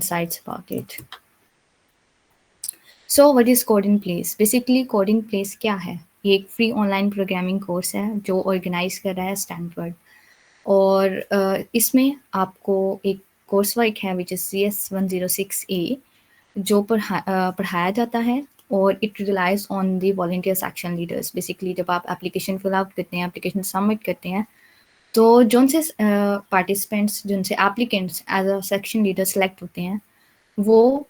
insights about it. So what is Code in Place? Basically Code in Place क्या है? ये एक free online programming course है जो ऑर्गेनाइज कर रहा है स्टैनफोर्ड, और इसमें आपको एक कोर्स वर्क है विच इज़ CS106A जो पढ़ाया जाता है, और it relies on the volunteers action leaders. Basically जब आप एप्लीकेशन फिल आउट करते हैं, एप्लीकेशन सबमिट करते हैं, तो जोन से पार्टिसिपेंट्स, जोन से applicants as a section leader select होते हैं, वो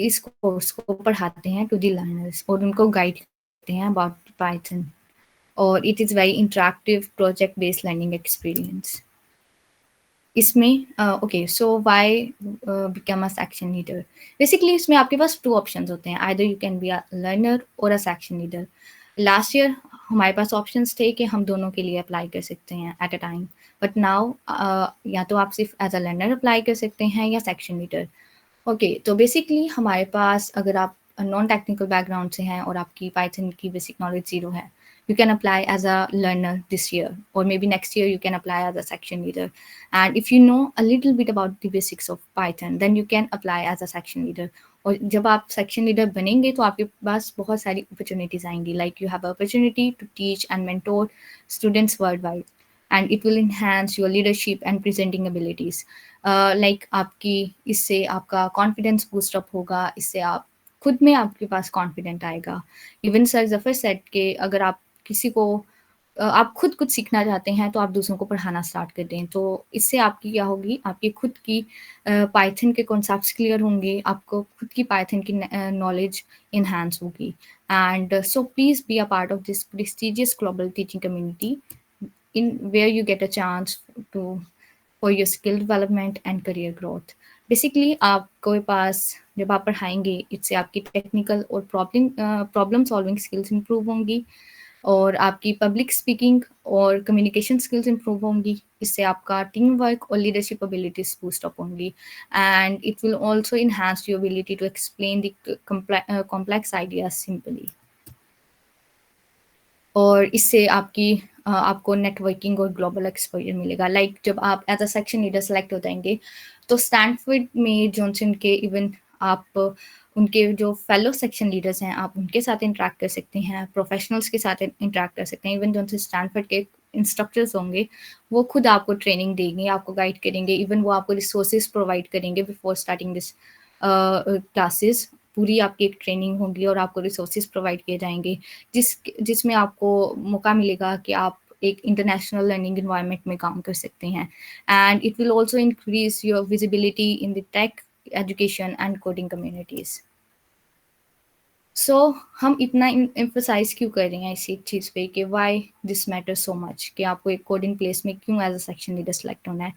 इस कोर्स को पढ़ाते हैं टू द लर्नर्स और उनको गाइड करते हैं अबाउट पाइथन, और it is very interactive project based learning experience. इसमें okay, so why become a section leader? Basically इसमें आपके पास 2 ऑप्शंस होते हैं, either you can be a learner or a section leader. Last year हमारे पास options थे कि हम दोनों के लिए अप्लाई कर सकते हैं at a time, but now या तो आप सिर्फ एज अ लर्नर अप्लाई कर सकते हैं या सेक्शन लीडर। ओके, तो बेसिकली हमारे पास अगर आप नॉन टेक्निकल बैकग्राउंड से हैं और आपकी पाइथन की बेसिक नॉलेज 0 है, you can apply as a learner this year, or maybe next year you can apply as a section leader. And if you know a little bit about the basics of Python, then you can apply as a section leader. और जब आप section leader बनेंगे तो आपके पास बहुत सारी opportunities आएंगी, like you have opportunity to teach and mentor students world wide, and it will enhance your leadership and presenting abilities. Like आपकी इससे आपका कॉन्फिडेंस बूस्ट अप होगा, इससे आप खुद में आपके पास कॉन्फिडेंट आएगा। इवन सर जफर सेट के अगर आप किसी को आप खुद कुछ सीखना चाहते हैं तो आप दूसरों को पढ़ाना स्टार्ट कर दें, तो इससे आपकी क्या होगी, आपकी खुद की पाइथन के कॉन्सेप्ट्स क्लियर होंगे, आपको खुद की पाइथन की नॉलेज इन्हांस होगी। And so please be a part of this prestigious global teaching community in where you get a chance to for your skill development and career growth. Basically आपके पास जब आप पढ़ाएंगे, इससे आपकी टेक्निकल और problem solving skills improve होंगी, और आपकी पब्लिक स्पीकिंग और कम्युनिकेशन स्किल्स इंप्रूव होंगी, इससे आपका टीम वर्क और लीडरशिप एबिलिटीज बूस्ट अप होंगी, and it will also enhance your ability to explain the complex ideas simply. और इससे आपको नेटवर्किंग और ग्लोबल एक्सपोजर मिलेगा। लाइक जब आप as a section leader select हो जाएंगे, तो स्टैनफोर्ड में जॉनसन के इवन आप उनके जो फेलो सेक्शन लीडर्स हैं, आप उनके साथ इंटरेक्ट कर सकते हैं, प्रोफेशनल्स के साथ इंटरेक्ट कर सकते हैं। इवन जॉनसन स्टैनफोर्ड के इंस्ट्रक्टर्स होंगे, वो खुद आपको ट्रेनिंग देंगे, आपको गाइड करेंगे, इवन वो आपको रिसोर्सेज प्रोवाइड करेंगे बिफोर स्टार्टिंग दिस क्लासेस। पूरी आपकी एक ट्रेनिंग होगी और आपको रिसोर्सेज प्रोवाइड किए जाएंगे, जिसमें आपको मौका मिलेगा कि आप एक इंटरनेशनल लर्निंग एनवायरनमेंट में काम कर सकते हैं, and it will also increase your visibility in the tech education and coding communities. So हम इतना एम्फोसाइज क्यों कर रहे हैं इसी चीज़ पे कि why this matter so much, कि आपको एक कोडिंग प्लेस में क्यों as a section leader select होना है।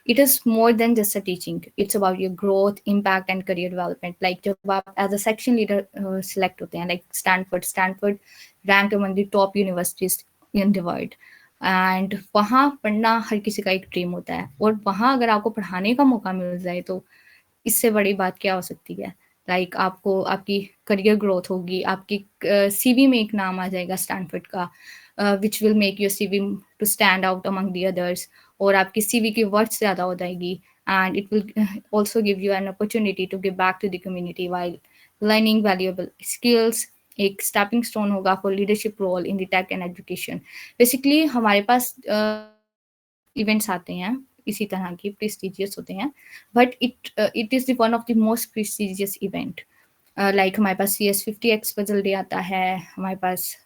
It is more than just a teaching, it's about your growth, impact and career development. Like जब आप as a section leader select होते हैं, like Stanford rank among the top universities in the world, and वहाँ पढ़ना हर किसी का एक dream होता है, और वहाँ अगर आपको पढ़ाने का मौका मिल जाए तो इससे बड़ी बात क्या हो सकती है। लाइक आपको आपकी करियर ग्रोथ होगी, आपकी सीवी में एक नाम आ जाएगा स्टैनफोर्ड का, which will make your CV to stand out among the others, और आपकी सीवी की वर्थ ज़्यादा हो जाएगी, and it will also give you an opportunity to give back to the community while learning valuable skills. एक stepping stone होगा for leadership role in the tech and education. Basically हमारे पास events आते हैं इसी तरह की, प्रेस्टिजियस होते हैं, but it is the one of the most prestigious event. Like हमारे पास CS50X पजल डे आता है, हमारे पास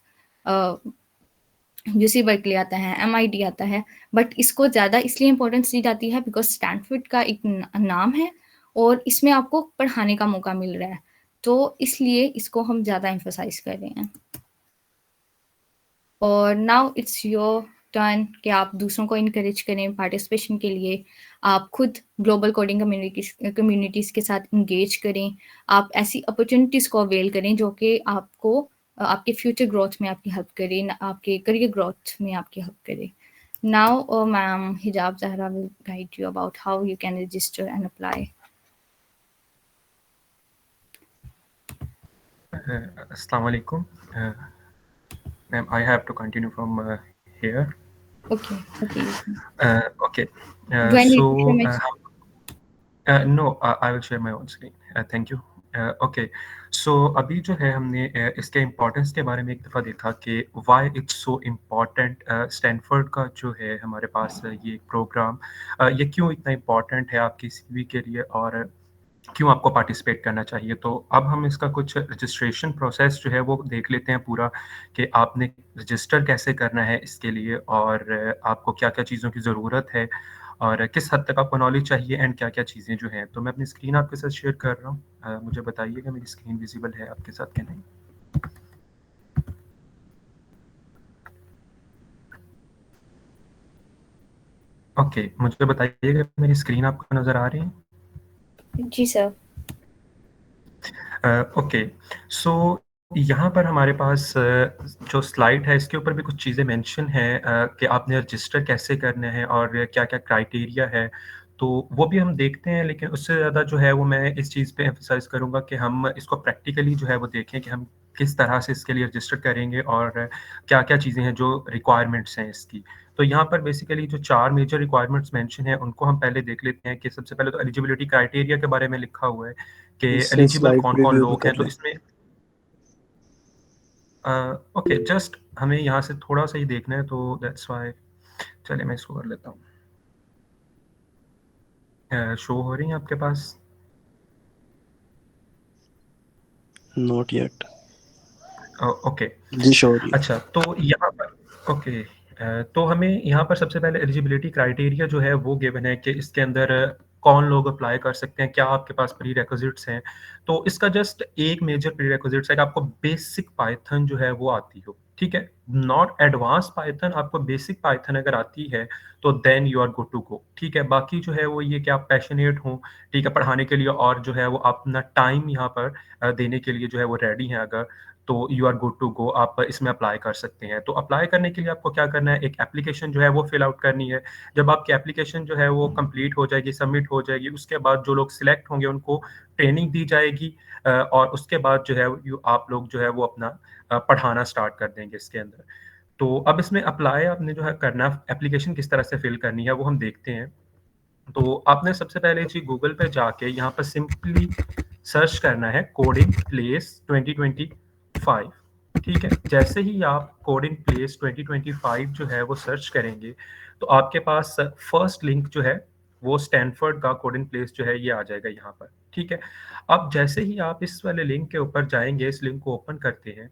UC बर्कली आता है, MIT आता है, बट इसको ज़्यादा इसलिए इम्पोर्टेंस दी जाती है बिकॉज स्टैनफोर्ड का एक नाम है और इसमें आपको पढ़ाने का मौका मिल रहा है, तो इसलिए इसको हम ज़्यादा एम्फोसाइज कर रहे हैं। और नाउ इट्स योर टर्न कि आप दूसरों को इनकरेज करें पार्टिसिपेशन के लिए, आप खुद ग्लोबल कोडिंग कम्युनिटीज़ के साथ इंगेज करें, आप ऐसी अपॉर्चुनिटीज़ को अवेल करें जो कि आपको आपके फ्यूचर ग्रोथ में आपकी हेल्प करे, आपके करियर ग्रोथ में आपकी हेल्प करे। नाउ मैम हिजाब Zahra will guide you about how you can register and apply. Assalamu alaikum. Ma'am, I have to continue from here. Okay. Okay. Do I need to share my No, I will share my own screen. Thank you. Okay, so अभी जो है हमने इसके importance के बारे में एक दफ़ा देखा कि why it's so important. Stanford का जो है हमारे पास ये प्रोग्राम ये क्यों इतना इम्पोर्टेंट है आपकी सीवी के लिए और क्यों आपको पार्टिसिपेट करना चाहिए। तो अब हम इसका कुछ रजिस्ट्रेशन प्रोसेस जो है वो देख लेते हैं पूरा, कि आपने रजिस्टर कैसे करना है इसके लिए और आपको क्या-क्या चीज़ों की ज़रूरत है और किस हद तक आपको नॉलेज चाहिए एंड क्या-क्या चीज़ें जो हैं। तो मैं अपनी स्क्रीन आपके साथ शेयर कर रहा हूँ। मुझे बताइएगा मेरी स्क्रीन विज़िबल है आपके साथ कि नहीं? ओके, मुझे बताइएगा मेरी स्क्रीन आपको नज़र आ रही है? जी सर। ओके, सो यहाँ पर हमारे पास जो स्लाइड है इसके ऊपर भी कुछ चीज़ें मेंशन हैं कि आपने रजिस्टर कैसे करना है और क्या-क्या क्राइटेरिया है। तो वो भी हम देखते हैं, लेकिन उससे ज़्यादा जो है वो मैं इस चीज़ पे एम्फसाइज़ करूँगा कि हम इसको प्रैक्टिकली जो है वो देखें कि हम किस तरह से इसके लिए रजिस्टर करेंगे और क्या-क्या चीज़ें हैं जो रिक्वायरमेंट्स हैं इसकी। तो यहाँ पर बेसिकली जो 4 मेजर रिक्वायरमेंट्स मेंशन हैं उनको हम पहले देख लेते हैं कि सबसे पहले तो एलिजिबिलिटी क्राइटेरिया के बारे में लिखा हुआ है कि इससे एलिजिबल स्लाइड कौन-कौन प्रीव्यू भी लोग हैं। कर तो लें। इसमें ओके, जस्ट हमें यहाँ से थोड़ा-सा ही देखना है, तो दैट्स व्हाई चलिए मैं इसको कर लेता हूँ। शो हो रही है आपके पास? Not yet. ओके। जी शो हो रही है। अच्छा, तो यहाँ पर ओके, तो हमें यहाँ पर सबसे पहले एलिजिबिलिटी क्राइटेरिया जो है वो गिवन है कि इसके अंदर कौन लोग अप्लाई कर सकते हैं, क्या आपके पास प्रीरेक्विजिट्स हैं। तो इसका जस्ट एक मेजर प्रीरेक्विजिट्स है कि आपको बेसिक पाइथन जो है वो आती हो, ठीक है? नॉट एडवांस पाइथन, आपको बेसिक पाइथन अगर आती है तो then you are good to go, ठीक है? बाकी जो है वो ये कि आप पैशनेट हों, ठीक है, पढ़ाने के लिए और जो है वो अपना टाइम यहाँ पर देने के लिए जो है वो रेडी हैं अगर, तो you are good to go, आप इसमें अप्लाई कर सकते हैं। तो अप्लाई करने के लिए आपको क्या करना है, एक एप्लीकेशन जो है वो फिल आउट करनी है। जब आपकी एप्लीकेशन जो है वो कंप्लीट हो जाएगी, सबमिट हो जाएगी, उसके बाद जो लोग सिलेक्ट होंगे उनको ट्रेनिंग दी जाएगी और उसके बाद जो है आप लोग जो है वो अपना पढ़ाना स्टार्ट कर देंगे इसके अंदर। तो अब इसमें अप्लाई आपने जो है करना, एप्लीकेशन किस तरह से फिल करनी है वो हम देखते हैं। तो आपने सबसे पहले जी गूगल पे जाके यहाँ पर सिंपली सर्च करना है कोडिंग प्लेस 2025, ठीक है? जैसे ही आप कोडिंग प्लेस 2025 जो है वो सर्च करेंगे, तो आपके पास फर्स्ट लिंक जो है वो स्टैनफोर्ड का कोडिंग प्लेस जो है ये आ जाएगा यहाँ पर, ठीक है? अब जैसे ही आप इस वाले लिंक के ऊपर जाएँगे, इस लिंक को ओपन करते हैं,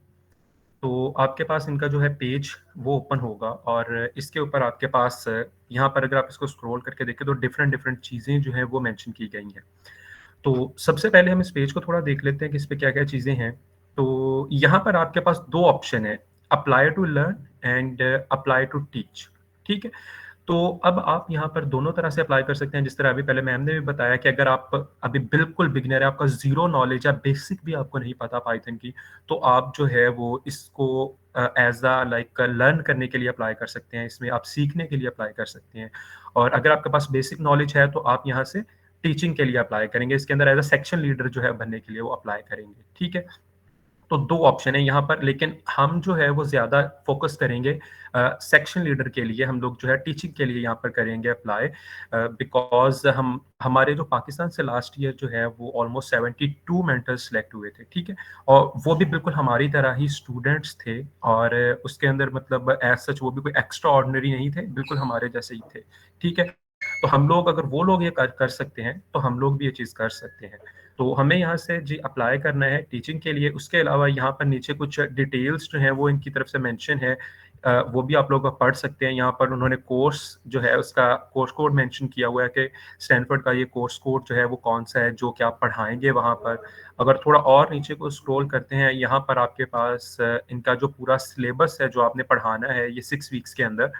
तो आपके पास इनका जो है पेज वो ओपन होगा और इसके ऊपर आपके पास यहाँ पर अगर आप इसको स्क्रॉल करके देखें तो डिफरेंट डिफरेंट चीज़ें जो हैं वो मेंशन की गई हैं। तो सबसे पहले हम इस पेज को थोड़ा देख लेते हैं कि इस पे क्या-क्या चीज़ें हैं। तो यहाँ पर आपके पास 2 ऑप्शन है, apply to learn and apply to teach, ठीक है? तो अब आप यहाँ पर दोनों तरह से अप्लाई कर सकते हैं, जिस तरह अभी पहले मैम ने भी बताया कि अगर आप अभी बिल्कुल बिगिनर है, आपका ज़ीरो नॉलेज है, बेसिक भी आपको नहीं पता पाइथन की, तो आप जो है वो इसको एज़ अ लाइक लर्न करने के लिए अप्लाई कर सकते हैं, इसमें आप सीखने के लिए अप्लाई कर सकते हैं। और अगर आपके पास बेसिक नॉलेज है, तो आप यहाँ से टीचिंग के लिए अप्लाई करेंगे, इसके अंदर एज़ अ सेक्शन लीडर जो है बनने के लिए वो अप्लाई करेंगे, ठीक है? तो 2 ऑप्शन है यहाँ पर, लेकिन हम जो है वो ज़्यादा फ़ोकस करेंगे सेक्शन लीडर के लिए, हम लोग जो है टीचिंग के लिए यहाँ पर करेंगे अप्लाई बिकॉज़ हम हमारे जो पाकिस्तान से लास्ट ईयर जो है वो ऑलमोस्ट 72 मेंटर्स सिलेक्ट हुए थे, ठीक है? और वो भी बिल्कुल हमारी तरह ही स्टूडेंट्स थे और उसके अंदर मतलब एज़ सच वो भी कोई एक्स्ट्रा ऑर्डिनरी नहीं थे, बिल्कुल हमारे जैसे ही थे, ठीक है? तो हम लोग अगर वो लोग ये कर कर सकते हैं, तो हम लोग भी ये चीज़ कर सकते हैं। तो हमें यहाँ से जी अप्लाई करना है टीचिंग के लिए, उसके अलावा यहाँ पर नीचे कुछ डिटेल्स जो हैं वो इनकी तरफ से मेंशन है, वो भी आप लोग पढ़ सकते हैं। यहाँ पर उन्होंने कोर्स जो है उसका कोर्स कोड मेंशन किया हुआ है कि स्टैनफोर्ड का ये कोर्स कोड जो है वो कौन-सा है, जो कि आप पढ़ाएँगे वहाँ पर। अगर थोड़ा और नीचे को स्क्रॉल करते हैं, यहाँ पर आपके पास इनका जो पूरा सिलेबस है, जो आपने पढ़ाना है ये 6 वीक्स के अंदर,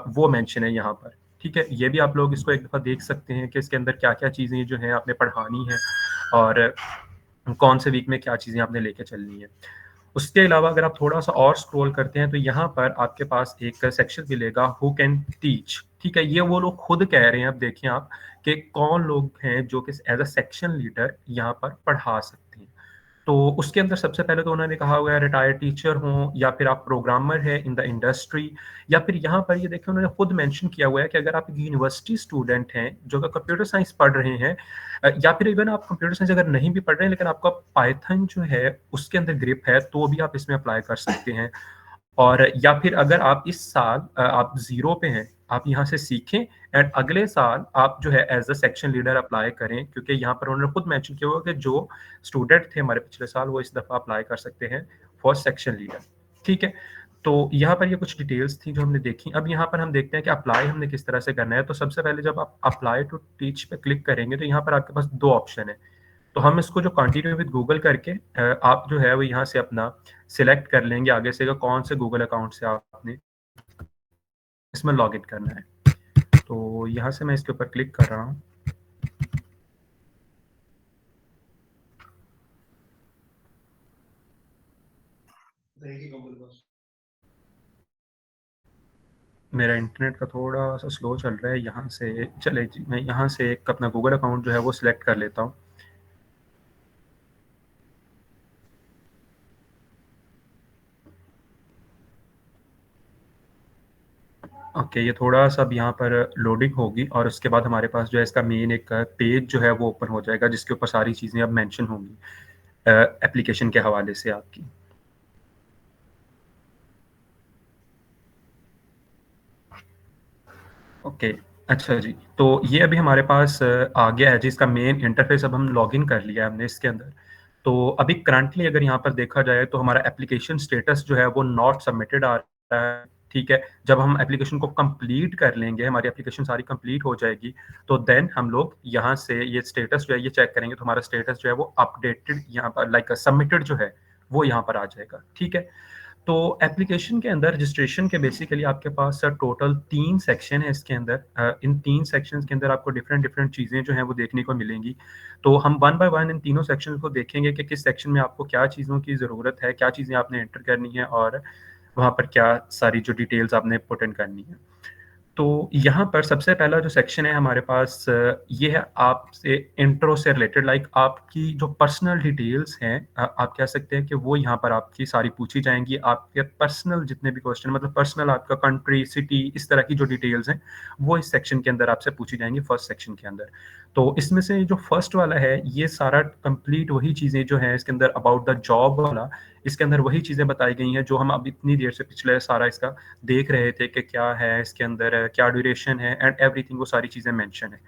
वो मेंशन है यहाँ पर, ठीक है? ये भी आप लोग इसको एक दफ़ा देख सकते हैं कि इसके अंदर क्या-क्या चीज़ें जो हैं आपने पढ़ानी है और कौन से वीक में क्या चीज़ें आपने लेके चलनी है। उसके अलावा अगर आप थोड़ा-सा और स्क्रॉल करते हैं, तो यहाँ पर आपके पास एक सेक्शन मिलेगा हू कैन टीच, ठीक है? ये वो लोग खुद कह रहे हैं, अब देखिए आप, कि कौन लोग हैं जो कि एज़ अ सेक्शन लीडर यहाँ पर पढ़ा सकते हैं। तो उसके अंदर सबसे पहले तो उन्होंने कहा हुआ है रिटायर्ड टीचर हों या फिर आप प्रोग्रामर है इन द इंडस्ट्री, या फिर यहाँ पर ये देखिए उन्होंने खुद मेंशन किया हुआ है कि अगर आप एक यूनिवर्सिटी स्टूडेंट हैं जो कि कंप्यूटर साइंस पढ़ रहे हैं, या फिर इवन आप कंप्यूटर साइंस अगर नहीं भी पढ़ रहे हैं लेकिन आपका पाइथन जो है उसके अंदर ग्रिप है, तो भी आप इसमें अप्लाई कर सकते हैं। और या फिर अगर आप इस साल आप ज़ीरो पे हैं, आप यहाँ से सीखें एंड अगले साल आप जो है as a section leader apply करें, क्योंकि यहाँ पर उन्होंने खुद मेंशन किया हुआ कि जो स्टूडेंट थे हमारे पिछले साल वो इस दफ़ा अप्लाई कर सकते हैं फॉर सेक्शन लीडर, ठीक है? तो यहाँ पर ये कुछ डिटेल्स थी जो हमने देखी। अब यहाँ पर हम देखते हैं कि अप्लाई हमने किस तरह से करना है। तो सबसे पहले जब आप अप्लाई टू टीच पे क्लिक करेंगे तो यहाँ पर आपके पास 2 ऑप्शन है। तो हम इसको जो कंटिन्यू विद गूगल करके आप जो है वो यहाँ से अपना सिलेक्ट कर लेंगे आगे से कौन से गूगल अकाउंट से आपने इसमें लॉगिन करना है। तो यहाँ से मैं इसके ऊपर क्लिक कर रहा हूँ। मेरा इंटरनेट का थोड़ा सा स्लो चल रहा है, यहाँ से चले जी मैं यहाँ से एक अपना गूगल अकाउंट जो है वो सिलेक्ट कर लेता हूँ। ओके, ये थोड़ा-सा अब यहाँ पर लोडिंग होगी और उसके बाद हमारे पास जो है इसका मेन एक पेज जो है वो ओपन हो जाएगा जिसके ऊपर सारी चीज़ें अब मेंशन होंगी एप्लीकेशन के हवाले से आपकी। ओके, अच्छा जी। तो ये अभी हमारे पास आ गया है जी इसका मेन इंटरफ़ेस, अब हम लॉगिन कर लिया है हमने इसके अंदर। तो अभी करंटली अगर यहाँ पर देखा जाए तो हमारा एप्लीकेशन स्टेटस जो है वो नॉट सबमिटेड आ रहा है, ठीक है? जब हम एप्लीकेशन को कंप्लीट कर लेंगे, हमारी एप्लीकेशन सारी कंप्लीट हो जाएगी, तो देन हम लोग यहाँ से ये स्टेटस जो है ये चेक करेंगे, तो हमारा स्टेटस जो है वो अपडेटेड यहाँ पर लाइक सबमिटेड जो है, वो यहाँ पर आ जाएगा, ठीक है? तो एप्लीकेशन के अंदर रजिस्ट्रेशन के बेसिकली आपके पास टोटल 3 सेक्शन है इसके अंदर। इन 3 सेक्शंस के अंदर आपको डिफरेंट डिफरेंट चीज़ें जो हैं वो देखने को मिलेंगी। तो हम वन बाय वन इन तीनों सेक्शंस को देखेंगे कि किस सेक्शन में आपको क्या चीज़ों की ज़रूरत है, क्या चीज़ें आपने एंटर करनी है और वहाँ पर क्या सारी जो डिटेल्स आपने पुट इन करनी है। तो यहाँ पर सबसे पहला जो सेक्शन है हमारे पास ये है आपसे इंट्रो से रिलेटेड, लाइक आपकी जो पर्सनल डिटेल्स हैं, आप कह सकते हैं कि वो यहाँ पर आपकी सारी पूछी जाएँगी। आपके पर्सनल जितने भी क्वेश्चन मतलब पर्सनल आपका कंट्री, सिटी इस तरह की जो डिटेल्स हैं, वो इस सेक्शन के अंदर आपसे पूछी जाएँगी फर्स्ट सेक्शन के अंदर। तो इसमें से जो फर्स्ट वाला है ये सारा कंप्लीट वही चीज़ें जो हैं इसके अंदर अबाउट द जॉब वाला, इसके अंदर वही चीज़ें बताई गई हैं जो हम अब इतनी देर से पिछले सारा इसका देख रहे थे कि क्या है इसके अंदर, क्या ड्यूरेशन है एंड एवरीथिंग, वो सारी चीज़ें मेंशन है।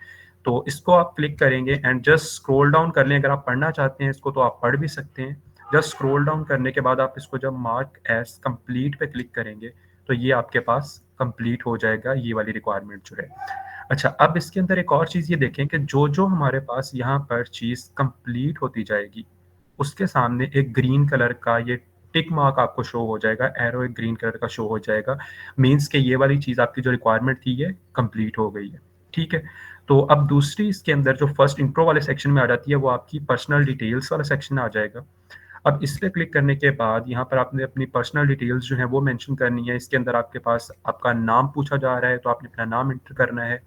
तो इसको आप क्लिक करेंगे एंड जस्ट स्क्रॉल डाउन कर लें। अगर आप पढ़ना चाहते हैं इसको तो आप पढ़ भी सकते हैं। जस्ट स्क्रॉल डाउन करने के बाद आप इसको जब मार्क एज़ कंप्लीट पे क्लिक करेंगे तो ये आपके पास कंप्लीट हो जाएगा ये वाली रिक्वायरमेंट जो है। अच्छा, अब इसके अंदर एक और चीज़ ये देखें कि जो-जो हमारे पास यहाँ पर चीज़ कंप्लीट होती जाएगी, उसके सामने एक ग्रीन कलर का ये टिक मार्क आपको शो हो जाएगा, एरो एक ग्रीन कलर का शो हो जाएगा, मीन्स कि ये वाली चीज़ आपकी जो रिक्वायरमेंट थी ये कंप्लीट हो गई है, ठीक है? तो अब दूसरी इसके अंदर जो फर्स्ट इंट्रो वाले सेक्शन में आ जाती है वो आपकी पर्सनल डिटेल्स वाला सेक्शन आ जाएगा। अब इस पे क्लिक करने के बाद यहाँ पर आपने अपनी पर्सनल डिटेल्स जो है वो मेंशन करनी है। इसके अंदर आपके पास आपका नाम पूछा जा रहा है तो आपने अपना नाम एंटर करना है।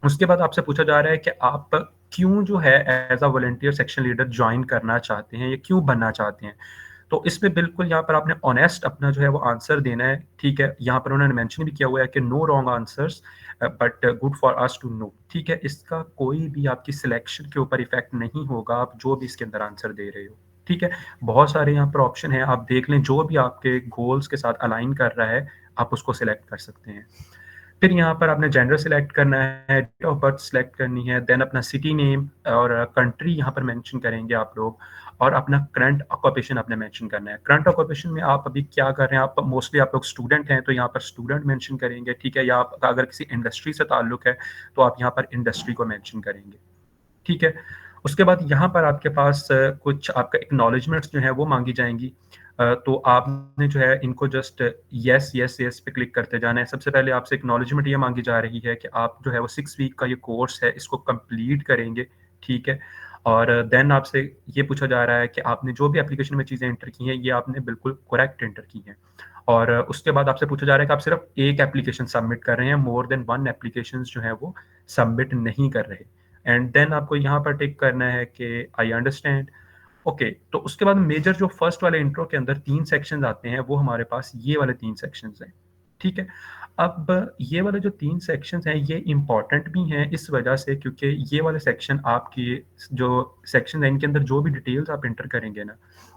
उसके बाद आपसे पूछा जा रहा है कि आप क्यों जो है as a volunteer section leader join करना चाहते हैं या क्यों बनना चाहते हैं? तो इसमें बिल्कुल यहाँ पर आपने ऑनेस्ट अपना जो है वो आंसर देना है, ठीक है? यहाँ पर उन्होंने मेंशन भी किया हुआ है कि no wrong answers but good for us to know, ठीक है? इसका कोई भी आपकी सिलेक्शन के ऊपर इफ़ेक्ट नहीं होगा, आप जो भी इसके अंदर आंसर दे रहे हो, ठीक है? बहुत सारे यहाँ पर ऑप्शन हैं, आप देख लें जो भी आपके गोल्स के साथ अलाइन कर रहा है, आप उसको सिलेक्ट कर सकते हैं। फिर यहाँ पर आपने जेंडर सिलेक्ट करना है, डेट ऑफ बर्थ सिलेक्ट करनी है, देन अपना सिटी नेम और कंट्री यहाँ पर मेंशन करेंगे आप लोग और अपना करंट ऑक्यूपेशन आपने मेंशन करना है। करंट ऑक्यूपेशन में आप अभी क्या कर रहे हैं, आप मोस्टली आप लोग स्टूडेंट हैं तो यहाँ पर स्टूडेंट मेंशन करेंगे, ठीक है? या आपका अगर किसी इंडस्ट्री से ताल्लुक है तो आप यहाँ पर इंडस्ट्री को मेंशन करेंगे, ठीक है? उसके बाद यहाँ पर आपके पास कुछ आपका एक्नॉलेजमेंट्स जो हैं वो माँगी जाएँगी। तो आपने जो है इनको जस्ट येस, येस, येस पे क्लिक करते जाना है। सबसे पहले आपसे एक्नॉलेजमेंट ये माँगी जा रही है कि आप जो है वो 6 वीक का ये कोर्स है इसको कंप्लीट करेंगे, ठीक है? और देन आपसे ये पूछा जा रहा है कि आपने जो भी एप्लीकेशन में चीज़ें एंटर की हैं, ये आपने बिल्कुल करेक्ट एंटर की हैं। और उसके बाद आपसे पूछा जा रहा है कि आप सिर्फ़ एक एप्लीकेशन सबमिट कर रहे हैं, मोर देन 1 एप्लीकेशंस जो हैं वो सबमिट नहीं कर रहे। एंड देन आपको यहाँ पर टिक करना है कि आई अंडरस्टैंड। ओके, तो उसके बाद मेजर जो फर्स्ट वाले इंट्रो के अंदर 3 सेक्शंस आते हैं, वो हमारे पास ये वाले 3 सेक्शंस हैं, ठीक है? अब ये वाले जो 3 सेक्शंस हैं, ये इम्पोर्टेंट भी हैं इस वजह से क्योंकि ये वाले सेक्शन आपकी जो सेक्शन है, इनके अंदर जो भी डिटेल्स आप एंटर करेंगे ना,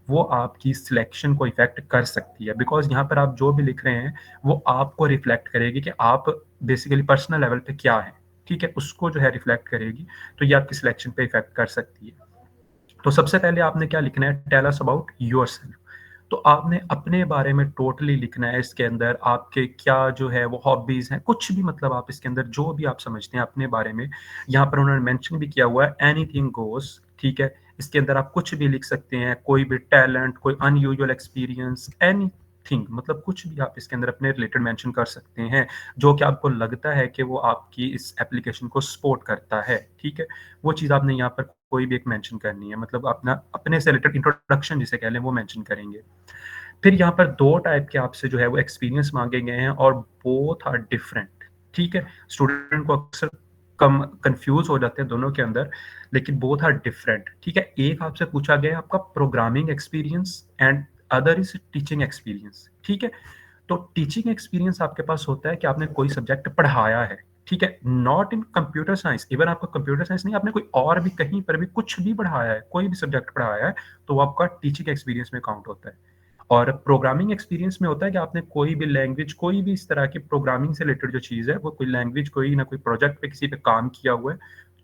वो आपकी सिलेक्शन को इफ़ेक्ट कर सकती है। बिकॉज़ यहाँ पर आप जो भी लिख रहे हैं, वो आपको रिफ्लेक्ट करेगी कि आप बेसिकली पर्सनल लेवल पे क्या हैं, ठीक है? उसको जो है रिफ्लेक्ट करेगी, तो ये आपकी सिलेक्शन पे इफ़ेक्ट कर सकती है। तो सबसे पहले आपने क्या लिखना है, टेल अस अबाउट योरसेल्फ। तो आपने अपने बारे में टोटली लिखना है इसके अंदर, आपके क्या जो है वो हॉबीज हैं, कुछ भी मतलब आप इसके अंदर जो भी आप समझते हैं अपने बारे में, यहाँ पर उन्होंने मेंशन भी किया हुआ है एनीथिंग गोस, ठीक है? इसके अंदर आप कुछ भी लिख सकते हैं, कोई भी टैलेंट, कोई अनयूजुअल एक्सपीरियंस, एनीथिंग, मतलब कुछ भी आप इसके अंदर अपने रिलेटेड मेंशन कर सकते हैं, जो कि आपको लगता है कि वो आपकी इस एप्लीकेशन को सपोर्ट करता है, ठीक है? वो चीज़ आपने यहाँ पर कोई भी एक मेंशन करनी है, मतलब अपना अपने से रिलेटेड इंट्रोडक्शन जिसे कह लें वो मेंशन करेंगे। फिर यहाँ पर 2 टाइप के आपसे जो है वो एक्सपीरियंस माँगे गए हैं और बोथ आर डिफरेंट, ठीक है? स्टूडेंट को अक्सर कम कन्फ्यूज़ हो जाते हैं दोनों के अंदर, लेकिन बोथ आर डिफरेंट, ठीक है? एक आपसे पूछा गया है आपका programming experience and other is teaching experience, ठीक है? तो टीचिंग एक्सपीरियंस आपके पास होता है कि आपने कोई सब्जेक्ट पढ़ाया है, ठीक है? Not in computer science, even आपका कंप्यूटर साइंस नहीं, आपने कोई और भी कहीं पर भी कुछ भी पढ़ाया है, कोई भी सब्जेक्ट पढ़ाया है, तो वो आपका टीचिंग एक्सपीरियंस में काउंट होता है। और प्रोग्रामिंग एक्सपीरियंस में होता है कि आपने कोई भी लैंग्वेज, कोई भी इस तरह की प्रोग्रामिंग से रिलेटेड जो चीज़ है, वो कोई लैंग्वेज, कोई ना कोई प्रोजेक्ट पे किसी पे काम किया हुआ है,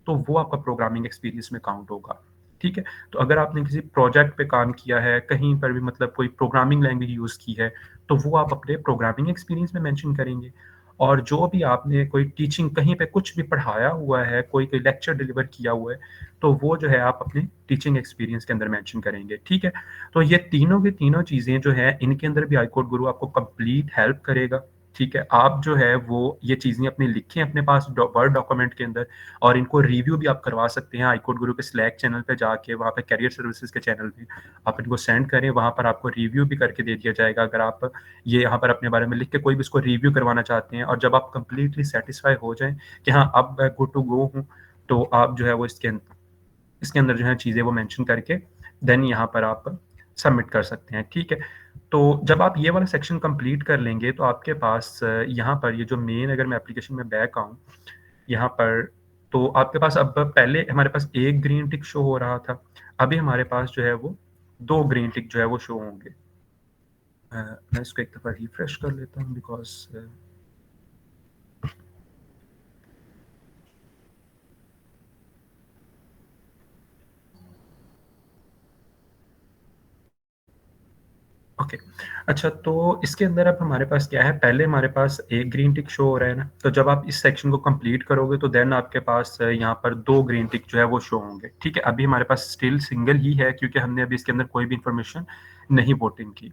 तो वो आपका प्रोग्रामिंग एक्सपीरियंस में काउंट होगा, ठीक है? तो अगर आपने किसी प्रोजेक्ट पे काम किया है, कहीं पर भी मतलब कोई प्रोग्रामिंग लैंग्वेज यूज़ की है, तो वो आप अपने प्रोग्रामिंग एक्सपीरियंस में मेंशन करेंगे। और जो भी आपने कोई टीचिंग कहीं पे कुछ भी पढ़ाया हुआ है, कोई कोई लेक्चर डिलीवर किया हुआ है, तो वो जो है आप अपने टीचिंग एक्सपीरियंस के अंदर मेंशन करेंगे, ठीक है? तो ये तीनों की तीनों चीज़ें जो हैं, इनके अंदर भी iCode गुरु आपको कंप्लीट हेल्प करेगा, ठीक है? आप जो है वो ये चीज़ें अपनी लिखें अपने पास वर्ड डॉक्यूमेंट के अंदर, और इनको रिव्यू भी आप करवा सकते हैं iCode गुरु के स्लैक चैनल पे जाके, वहाँ पे करियर सर्विसेज़ के चैनल पे आप इनको सेंड करें, वहाँ पर आपको रिव्यू भी करके दे दिया जाएगा। अगर आप ये यहाँ पर अपने बारे में लिख के कोई भी इसको रिव्यू करवाना चाहते हैं, और जब आप कंप्लीटली सैटिस्फाई हो जाएँ कि हाँ, अब मैं गुड टू गो हूँ, तो आप जो है वो इसके अंदर जो है चीज़ें वो मेंशन करके देन यहाँ पर आप सबमिट कर सकते हैं, ठीक है? तो जब आप ये वाला सेक्शन कंप्लीट कर लेंगे, तो आपके पास यहाँ पर ये जो मेन, अगर मैं एप्लीकेशन में बैक आऊँ, यहाँ पर, तो आपके पास अब पहले हमारे पास 1 ग्रीन टिक शो हो रहा था, अभी हमारे पास जो है वो 2 ग्रीन टिक जो है वो शो होंगे। मैं इसको एक दफ़ा रिफ्रेश कर लेता हूँ बिकॉज़ ओके। अच्छा, तो इसके अंदर अब हमारे पास क्या है, पहले हमारे पास एक ग्रीन टिक शो हो रहा है ना, तो जब आप इस सेक्शन को कंप्लीट करोगे तो देन आपके पास यहाँ पर 2 ग्रीन टिक जो है वो शो होंगे, ठीक है? अभी हमारे पास स्टिल सिंगल ही है क्योंकि हमने अभी इसके अंदर कोई भी इन्फॉर्मेशन नहीं वोटिंग की।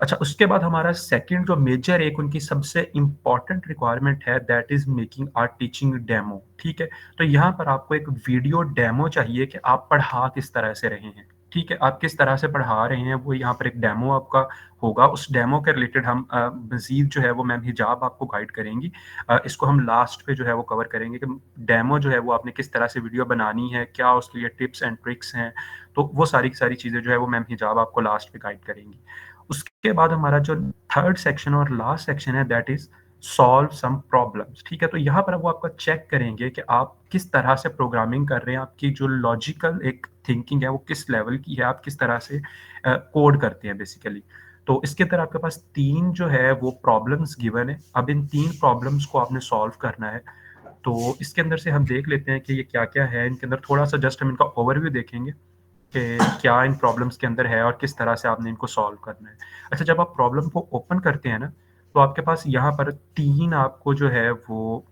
अच्छा, उसके बाद हमारा सेकंड जो मेजर एक उनकी सबसे इम्पोर्टेंट रिक्वायरमेंट है, that is making a teaching demo, ठीक है? तो यहाँ पर आपको एक वीडियो डेमो चाहिए कि आप पढ़ा किस तरह से रहे हैं, ठीक है? आप किस तरह से पढ़ा रहे हैं, वो यहाँ पर एक डेमो आपका होगा। उस डेमो के रिलेटेड हम मज़ीद जो है वो मैम हिजाब आपको गाइड करेंगी। इसको हम लास्ट पे जो है वो कवर करेंगे कि डेमो जो है वो आपने किस तरह से वीडियो बनानी है, क्या उसके लिए टिप्स एंड ट्रिक्स हैं, तो वो सारी की सारी चीज़ें जो है वो मैम हिजाब आपको लास्ट पे गाइड करेंगी। उसके बाद हमारा जो थर्ड सेक्शन और लास्ट सेक्शन है, that is solve some problems, ठीक है? तो यहाँ पर वो आपका चेक करेंगे कि आप किस तरह से प्रोग्रामिंग कर रहे हैं, आपकी जो लॉजिकल एक थिंकिंग है वो किस लेवल की है, आप किस तरह से कोड करते हैं बेसिकली। तो इसके अंदर आपके पास 3 जो है वो प्रॉब्लम्स गिवन है। अब इन 3 प्रॉब्लम्स को आपने सॉल्व करना है। तो इसके अंदर से हम देख लेते हैं कि ये क्या-क्या है। इनके अंदर थोड़ा-सा जस्ट हम इनका ओवरव्यू देखेंगे कि क्या इन प्रॉब्लम्स के अंदर है और किस तरह से आपने इनको सॉल्व करना है। अच्छा, जब आप प्रॉब्लम को ओपन करते हैं ना, तो आपके पास यहाँ पर 3 आपको जो है वो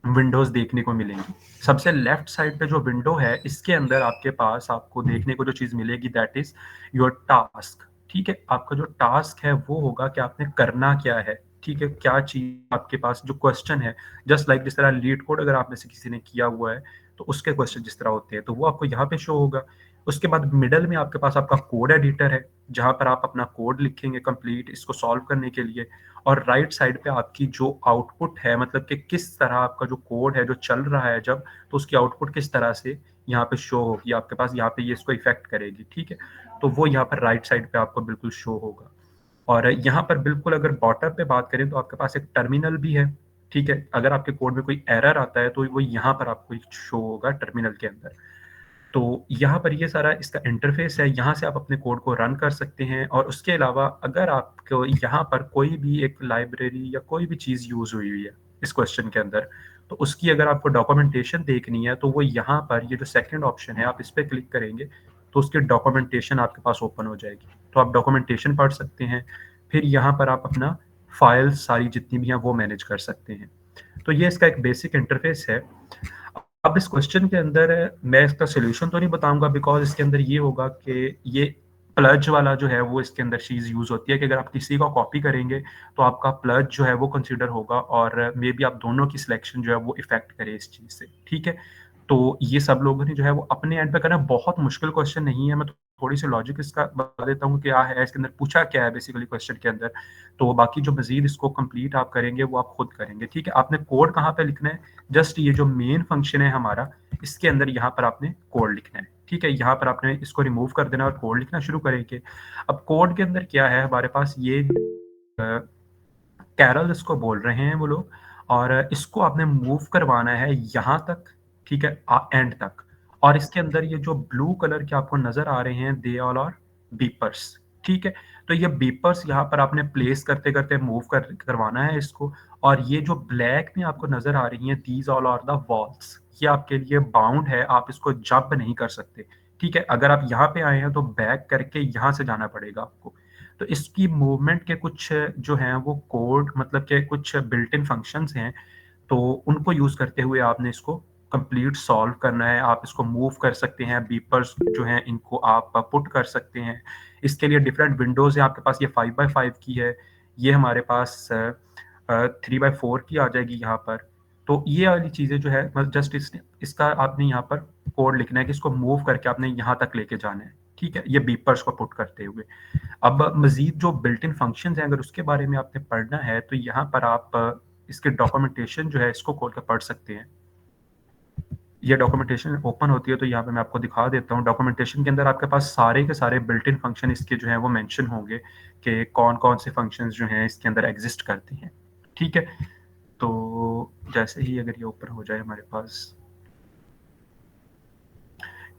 विंडोज़ देखने को मिलेंगी। सबसे लेफ्ट साइड पे जो विंडो है, इसके अंदर आपके पास आपको देखने को जो चीज़ मिलेगी, दैट इज़ योर टास्क, ठीक है? आपका जो टास्क है वो होगा कि आपने करना क्या है, ठीक है? क्या चीज़ आपके पास जो क्वेश्चन है, जस्ट लाइक जिस तरह लीड कोड अगर आप में से किसी ने किया हुआ है, तो उसके क्वेश्चन जिस तरह होते हैं, तो वो आपको यहाँ पे शो होगा। उसके बाद मिडल में आपके पास आपका कोड एडिटर है, जहाँ पर आप अपना कोड लिखेंगे कंप्लीट इसको सॉल्व करने के लिए, और राइट साइड पे आपकी जो आउटपुट है, मतलब कि किस तरह आपका जो कोड है जो चल रहा है जब, तो उसकी आउटपुट किस तरह से यहाँ पे शो होगी आपके पास, यहाँ पे ये इसको इफेक्ट करेगी, ठीक है। तो वो यहाँ पर राइट साइड पे आपको बिल्कुल शो होगा। और यहाँ पर बिल्कुल अगर बॉटम पे बात करें तो आपके पास एक टर्मिनल भी है, ठीक है। अगर आपके कोड में कोई एरर आता है तो वो यहाँ पर आपको शो होगा टर्मिनल के अंदर। तो यहाँ पर ये सारा इसका इंटरफेस है, यहाँ से आप अपने कोड को रन कर सकते हैं। और उसके अलावा अगर आपको यहाँ पर कोई भी एक लाइब्रेरी या कोई भी चीज़ यूज़ हुई हुई है इस क्वेश्चन के अंदर, तो उसकी अगर आपको डॉक्यूमेंटेशन देखनी है तो वो यहाँ पर ये जो सेकंड ऑप्शन है आप इस पर क्लिक करेंगे तो उसकी डॉक्यूमेंटेशन आपके पास ओपन हो जाएगी, तो आप डॉक्यूमेंटेशन पढ़ सकते हैं। फिर यहाँ पर आप अपना फाइल्स सारी जितनी भी हैं वो मैनेज कर सकते हैं। तो ये इसका एक बेसिक इंटरफेस है। अब इस क्वेश्चन के अंदर मैं इसका सॉल्यूशन तो नहीं बताऊंगा, बिकॉज इसके अंदर ये होगा कि ये प्लज वाला जो है वो इसके अंदर चीज़ यूज़ होती है कि अगर आप किसी का कॉपी करेंगे तो आपका प्लज जो है वो कंसीडर होगा, और मे बी आप दोनों की सिलेक्शन जो है वो इफेक्ट करे इस चीज़ से, ठीक है। तो ये सब लोगों ने जो है वो अपने एंड पे करना, बहुत मुश्किल क्वेश्चन नहीं है। मैं थोड़ी सी लॉजिक इसका बता देता हूँ कि क्या है इसके अंदर, पूछा क्या है बेसिकली क्वेश्चन के अंदर। तो बाकी जो मजीद इसको कंप्लीट आप करेंगे वो आप खुद करेंगे, ठीक है। आपने कोड कहाँ पे लिखना है, जस्ट ये जो मेन फंक्शन है हमारा, इसके अंदर यहाँ पर आपने कोड लिखना है, ठीक है। यहाँ पर आपने इसको रिमूव कर देना और कोड लिखना शुरू करेंगे। अब कोड के अंदर क्या है हमारे पास, ये कैरल इसको बोल रहे हैं वो लोग, और इसको आपने मूव करवाना है यहाँ तक, ठीक है, एंड तक। और इसके अंदर ये जो ब्लू कलर के आपको नजर आ रहे हैं, दे ऑल आर बीपर्स, ठीक है। तो ये बीपर्स यहाँ पर आपने प्लेस करते करते मूव करवाना है इसको। और ये जो ब्लैक में आपको नजर आ रही हैं, these all are the walls, ये आपके लिए बाउंड है, आप इसको जंप नहीं कर सकते, ठीक है। अगर आप यहाँ पे आए हैं तो बैक करके यहाँ से जाना पड़ेगा आपको। तो इसकी मूवमेंट के कुछ जो हैं वो कोड, मतलब के कुछ बिल्ट इन फंक्शंस हैं, तो उनको यूज़ करते हुए आपने इसको कंप्लीट सॉल्व करना है। आप इसको मूव कर सकते हैं, बीपर्स जो हैं इनको आप पुट कर सकते हैं। इसके लिए डिफरेंट विंडोज़ हैं आपके पास, ये 5x5 की है, ये हमारे पास 3x4 की आ जाएगी यहाँ पर। तो ये वाली चीज़ें जो है बस जस्ट इसका आपने यहाँ पर कोड लिखना है कि इसको मूव करके आपने यहाँ तक लेके जाना है, ठीक है, ये बीपर्स को पुट करते हुए। अब मज़ीद जो बिल्ट इन फंक्शंस हैं, अगर उसके बारे में आपने पढ़ना है तो यहाँ पर आप इसके डॉक्यूमेंटेशन जो है इसको खोल कर पढ़ सकते हैं। ये डॉक्यूमेंटेशन ओपन होती है तो यहाँ पे मैं आपको दिखा देता हूँ। डॉक्यूमेंटेशन के अंदर आपके पास सारे के सारे बिल्ट इन फंक्शन इसके जो हैं वो मेंशन होंगे कि कौन-कौन से फंक्शंस जो हैं इसके अंदर एग्जिस्ट करते हैं, ठीक है। तो जैसे ही अगर ये ओपन हो जाए हमारे पास,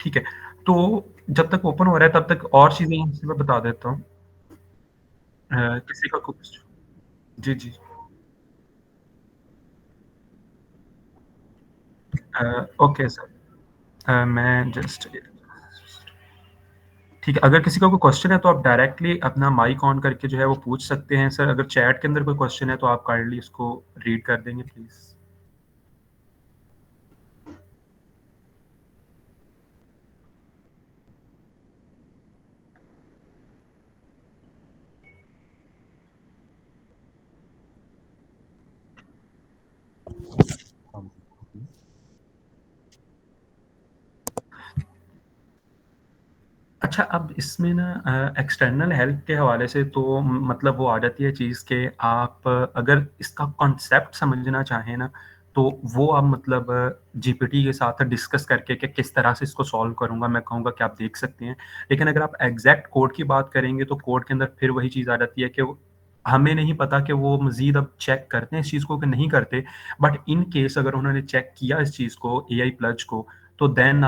ठीक है, तो जब तक ओपन हो रहा है तब तक और चीज़ें मैं बता देता हूँ। किसी का कुछ, जी, जी। ओके सर, मैं जस्ट, ठीक है, अगर किसी का कोई क्वेश्चन है तो आप डायरेक्टली अपना माइक ऑन करके जो है वो पूछ सकते हैं सर। अगर चैट के अंदर कोई क्वेश्चन है तो आप काइंडली इसको रीड कर देंगे प्लीज़। अच्छा, अब इसमें ना एक्सटर्नल हेल्प के हवाले से तो मतलब वो आ जाती है चीज़ कि आप अगर इसका कॉन्सेप्ट समझना चाहें ना, तो वो आप मतलब जीपीटी के साथ डिस्कस करके कि किस तरह से इसको सॉल्व करूँगा, मैं कहूँगा कि आप देख सकते हैं। लेकिन अगर आप एग्ज़ैक्ट कोड की बात करेंगे तो कोड के अंदर फिर वही चीज़ आ जाती है कि वो हमें नहीं पता कि वो मज़ीद अब चेक करते हैं इस चीज़ को कि नहीं करते। बट इन केस अगर उन्होंने चेक किया इस चीज़ को, एआई प्लज को, तो देन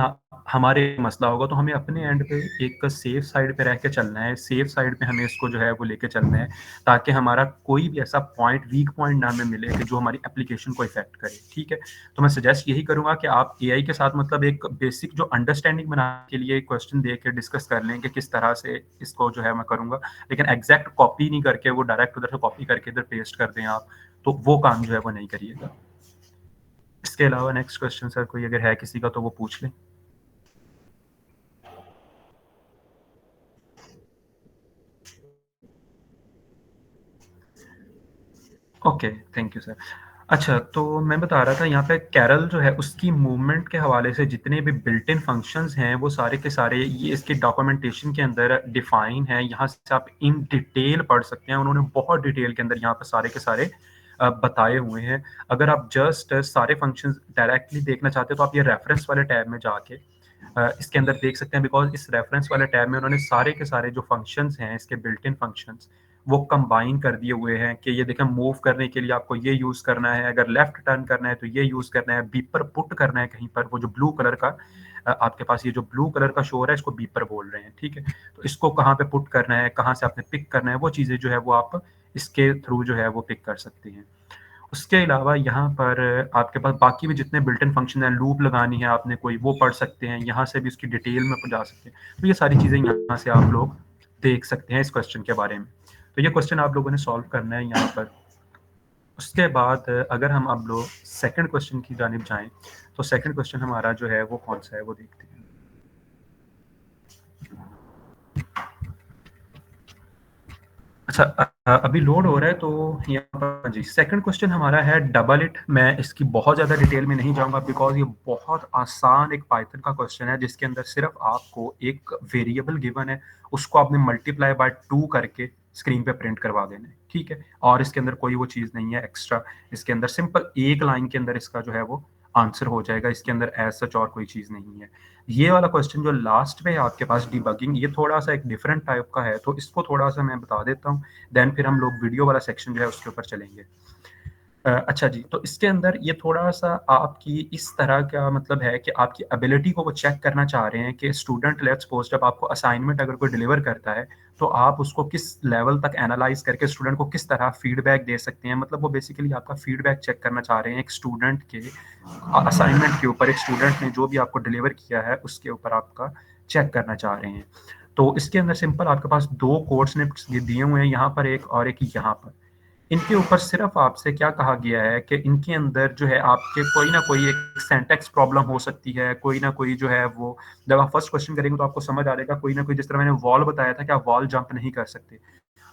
हमारे मसला होगा। तो हमें अपने एंड पे एक सेफ साइड पे रह के चलना है, सेफ साइड पे हमें इसको जो है वो लेके चलना है, ताकि हमारा कोई भी ऐसा पॉइंट, वीक पॉइंट ना हमें मिले कि जो हमारी एप्लीकेशन को इफेक्ट करे, ठीक है। तो मैं सजेस्ट यही करूंगा कि आप एआई के साथ मतलब एक बेसिक जो अंडरस्टैंडिंग बनाने के लिए क्वेश्चन दे के डिस्कस कर लें कि किस तरह से इसको जो है मैं करूंगा। लेकिन एग्जैक्ट कॉपी नहीं करके वो डायरेक्ट उधर से कॉपी करके इधर पेस्ट कर दें आप, तो वो काम जो है वो नहीं करिएगा। इसके अलावा नेक्स्ट क्वेश्चन सर कोई अगर है किसी का तो वो पूछ लें। Okay, thank you sir. अच्छा, तो मैं बता रहा था यहाँ पे कैरल जो है उसकी मूवमेंट के हवाले से जितने भी बिल्ट इन फंक्शंस हैं वो सारे के सारे ये इसकी डॉक्यूमेंटेशन के अंदर डिफाइन है। यहाँ से आप इन डिटेल पढ़ सकते हैं। उन्होंने बहुत डिटेल के अंदर यहाँ पे सारे के सारे बताए हुए हैं। अगर आप जस्ट सारे फंक्शंस डायरेक्टली देखना चाहते हो तो आप ये रेफरेंस वाले टैब में जाके इसके अंदर देख सकते हैं, बिकॉज़ इस रेफरेंस वाले टैब में उन्होंने सारे के सारे जो फंक्शंस हैं इसके बिल्ट इन फंक्शंस वो कंबाइन कर दिए हुए हैं कि ये देखें मूव करने के लिए आपको ये यूज़ करना है, अगर लेफ्ट टर्न करना है तो ये यूज़ करना है, बीपर पुट करना है कहीं पर, वो जो ब्लू कलर का आपके पास ये जो ब्लू कलर का शो हो रहा है इसको बीपर बोल रहे हैं, ठीक है? तो इसको कहाँ पे पुट करना है, कहाँ से आपने पिक करना है, वो चीज़ें जो है वो आप इसके थ्रू जो है वो पिक कर सकते हैं। उसके अलावा यहाँ पर आपके पास बाकी भी जितने बिल्ट इन फंक्शन हैं, लूप लगानी है आपने कोई वो पढ़ सकते हैं, यहाँ से भी उसकी डिटेल में जा सकते हैं। तो ये सारी चीज़ें यहाँ से आप लोग देख सकते हैं इस क्वेश्चन के बारे में। तो ये क्वेश्चन आप लोगों ने सॉल्व करना है यहाँ पर। उसके बाद अगर हम अब लोग सेकंड क्वेश्चन की जानिब जाएँ, तो सेकंड क्वेश्चन हमारा जो है वो कौन-सा है वो देखते हैं। अच्छा अभी लोड हो रहा है तो यहाँ पर जी सेकंड क्वेश्चन हमारा है डबल इट। मैं इसकी बहुत ज़्यादा डिटेल में नहीं जाऊँगा बिकॉज़ ये बहुत आसान एक पाइथन का क्वेश्चन है जिसके अंदर सिर्फ आपको एक वेरिएबल गिवन है, उसको आपने मल्टीप्लाई बाय 2 करके स्क्रीन पे प्रिंट करवा देना है, ठीक है? और इसके अंदर कोई वो चीज़ नहीं है एक्स्ट्रा, इसके अंदर सिंपल एक लाइन के अंदर इसका जो है वो आंसर हो जाएगा, इसके अंदर एज़ सच और कोई चीज़ नहीं है। ये वाला क्वेश्चन जो लास्ट में है आपके पास डिबगिंग, ये थोड़ा-सा एक डिफरेंट टाइप का है, तो इसको थोड़ा-सा मैं बता देता हूँ, देन फिर हम लोग वीडियो वाला सेक्शन जो है उसके ऊपर चलेंगे। अच्छा जी, तो इसके अंदर ये थोड़ा-सा आपकी इस तरह का मतलब है कि आपकी एबिलिटी को वो चेक करना चाह रहे हैं कि स्टूडेंट लेट्स सपोज़ जब आपको असाइनमेंट अगर कोई डिलीवर करता है, तो आप उसको किस लेवल तक एनालाइज़ करके स्टूडेंट को किस तरह फीडबैक दे सकते हैं। मतलब वो बेसिकली आपका फीडबैक चेक करना चाह रहे हैं एक स्टूडेंट के असाइनमेंट के ऊपर, एक स्टूडेंट ने जो भी आपको डिलीवर किया है, उसके ऊपर आपका चेक करना चाह रहे हैं। तो इसके अंदर सिंपल आपके पास 2 कोड स्निप्स दिए हुए हैं, यहाँ पर एक और एक यहाँ पर। इनके ऊपर सिर्फ आपसे क्या कहा गया है कि इनके अंदर जो है आपके कोई ना कोई एक सिंटैक्स प्रॉब्लम हो सकती है, कोई ना कोई जो है वो जब आप फर्स्ट क्वेश्चन करेंगे तो आपको समझ आ जाएगा, कोई ना कोई जिस तरह मैंने वॉल बताया था कि आप वॉल जंप नहीं कर सकते।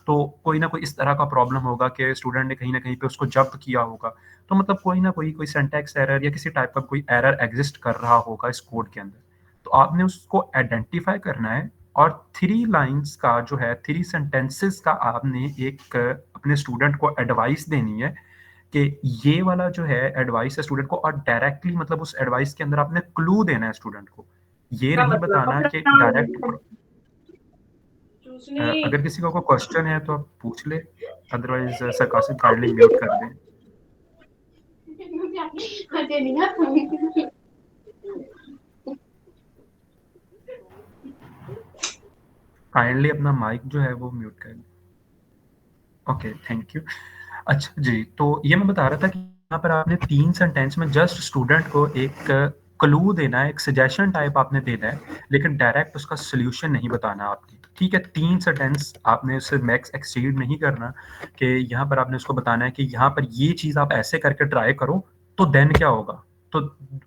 तो कोई ना कोई इस तरह का प्रॉब्लम होगा कि स्टूडेंट ने कहीं न कहीं पे उसको जंप किया होगा। तो मतलब कोई ना कोई सिंटैक्स एरर या किसी टाइप का कोई एरर एग्ज़िस्ट कर रहा होगा इस कोड के अंदर। तो आपने उसको आइडेंटिफ़ाई करना है और 3 लाइन्स का जो है 3 सेंटेंसेस का आपने एक अपने स्टूडेंट को एडवाइस देनी है कि ये वाला जो है एडवाइस है स्टूडेंट को और डायरेक्टली मतलब उस एडवाइस के अंदर आपने क्लू देना है स्टूडेंट को। ये नहीं बताना कि डायरेक्ट अगर किसी को कोई क्वेश्चन है तो आप पूछ ले, अदरवाइज़ सरकास्टिक काइंडली म्यूट कर दें। काइंडली अपना माइक जो है वो म्यूट कर दें। Okay, thank you. अच्छा जी, तो ये मैं बता रहा था कि यहाँ पर आपने 3 सेंटेंस में जस्ट स्टूडेंट को एक क्लू देना है, एक सजेशन टाइप आपने देना है, लेकिन डायरेक्ट उसका सॉल्यूशन नहीं बताना आपने, ठीक है? 3 सेंटेंस आपने उससे मैक्स एक्सीड नहीं करना कि यहाँ पर आपने उसको बताना है कि यहाँ पर ये चीज़ आप ऐसे करके ट्राई करो, तो देन क्या होगा? तो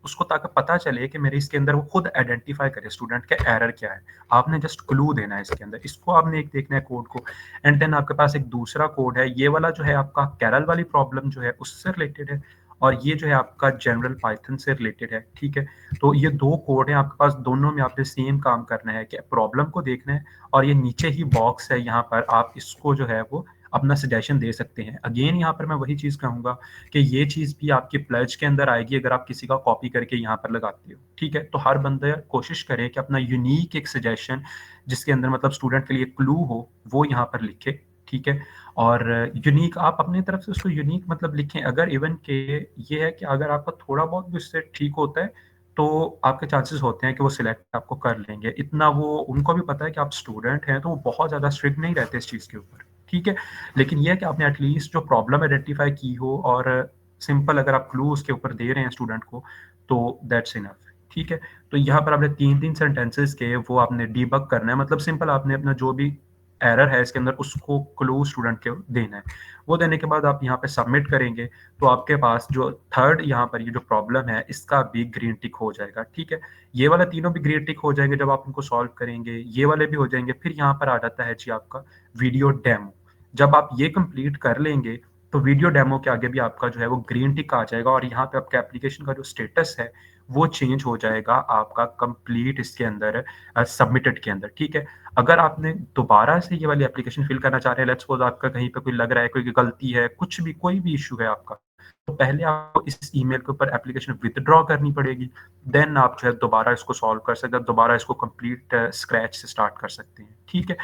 उसको ताकि पता चले कि मेरे इसके अंदर वो खुद आइडेंटिफ़ाई करे स्टूडेंट के एरर क्या है। आपने जस्ट क्लू देना है इसके अंदर, इसको आपने एक देखना है कोड को एंड देन आपके पास एक दूसरा कोड है, ये वाला जो है आपका कैरल वाली प्रॉब्लम जो है उससे रिलेटेड है और ये जो है आपका जनरल पाइथन से रिलेटेड है, ठीक है? तो ये 2 कोड हैं आपके पास, दोनों में आपने सेम काम करना है कि प्रॉब्लम को देखना है और ये नीचे ही बॉक्स है यहाँ पर आप इसको जो है वो अपना सजेशन दे सकते हैं। अगेन यहाँ पर मैं वही चीज़ कहूँगा कि ये चीज़ भी आपकी प्लेज के अंदर आएगी अगर आप किसी का कॉपी करके यहाँ पर लगाते हो, ठीक है? तो हर बंदा कोशिश करे कि अपना यूनिक एक सजेशन जिसके अंदर मतलब स्टूडेंट के लिए क्लू हो, वो यहाँ पर लिखे, ठीक है? और यूनिक आप अपनी तरफ से उसको यूनिक मतलब लिखें अगर इवन के ये है कि अगर आपका थोड़ा बहुत भी उससे ठीक होता है, तो आपके चांसेस होते हैं कि वो सिलेक्ट आपको कर लेंगे। इतना वो उनको भी पता है कि आप स्टूडेंट हैं, तो वो बहुत ज़्यादा स्ट्रिक्ट नहीं रहते इस चीज़ के ऊपर, ठीक है? लेकिन ये है कि आपने एटलीस्ट जो प्रॉब्लम आइडेंटिफ़ाई की हो और सिंपल अगर आप क्लू उसके ऊपर दे रहे हैं स्टूडेंट को, तो दैट्स इनफ, ठीक है? तो यहाँ पर आपने 3-3 सेंटेंसेस के वो आपने डीबग करना है मतलब सिंपल आपने अपना जो भी एरर है इसके अंदर उसको क्लू स्टूडेंट को देना है। वो देने के बाद आप यहाँ पे सबमिट करेंगे, तो आपके पास जो थर्ड यहाँ पर ये जो प्रॉब्लम है इसका भी ग्रीन टिक हो जाएगा, ठीक है? ये वाला तीनों भी ग्रीन टिक हो जाएँगे जब आप इनको सॉल्व करेंगे, ये वाले भी हो जाएँगे। फिर यहाँ पर आ जाता है जी आपका वीडियो डेमो। जब आप ये कंप्लीट कर लेंगे, तो वीडियो डेमो के आगे भी आपका जो है वो ग्रीन टिक आ जाएगा और यहाँ पे आपके एप्लीकेशन का जो स्टेटस है वो चेंज हो जाएगा आपका कंप्लीट इसके अंदर सबमिटेड के अंदर, ठीक है? अगर आपने दोबारा से ये वाली एप्लीकेशन फिल करना चाह रहे हैं, लेट्स सपोज़ आपका कहीं पे कोई लग रहा है, कोई गलती है, कुछ भी कोई भी इश्यू है आपका, तो पहले आपको इस ईमेल के ऊपर एप्लीकेशन विथड्रॉ करनी पड़ेगी, देन आप जो है दोबारा इसको सॉल्व कर सकते हैं, दोबारा इसको कंप्लीट स्क्रैच से स्टार्ट कर सकते हैं, ठीक है?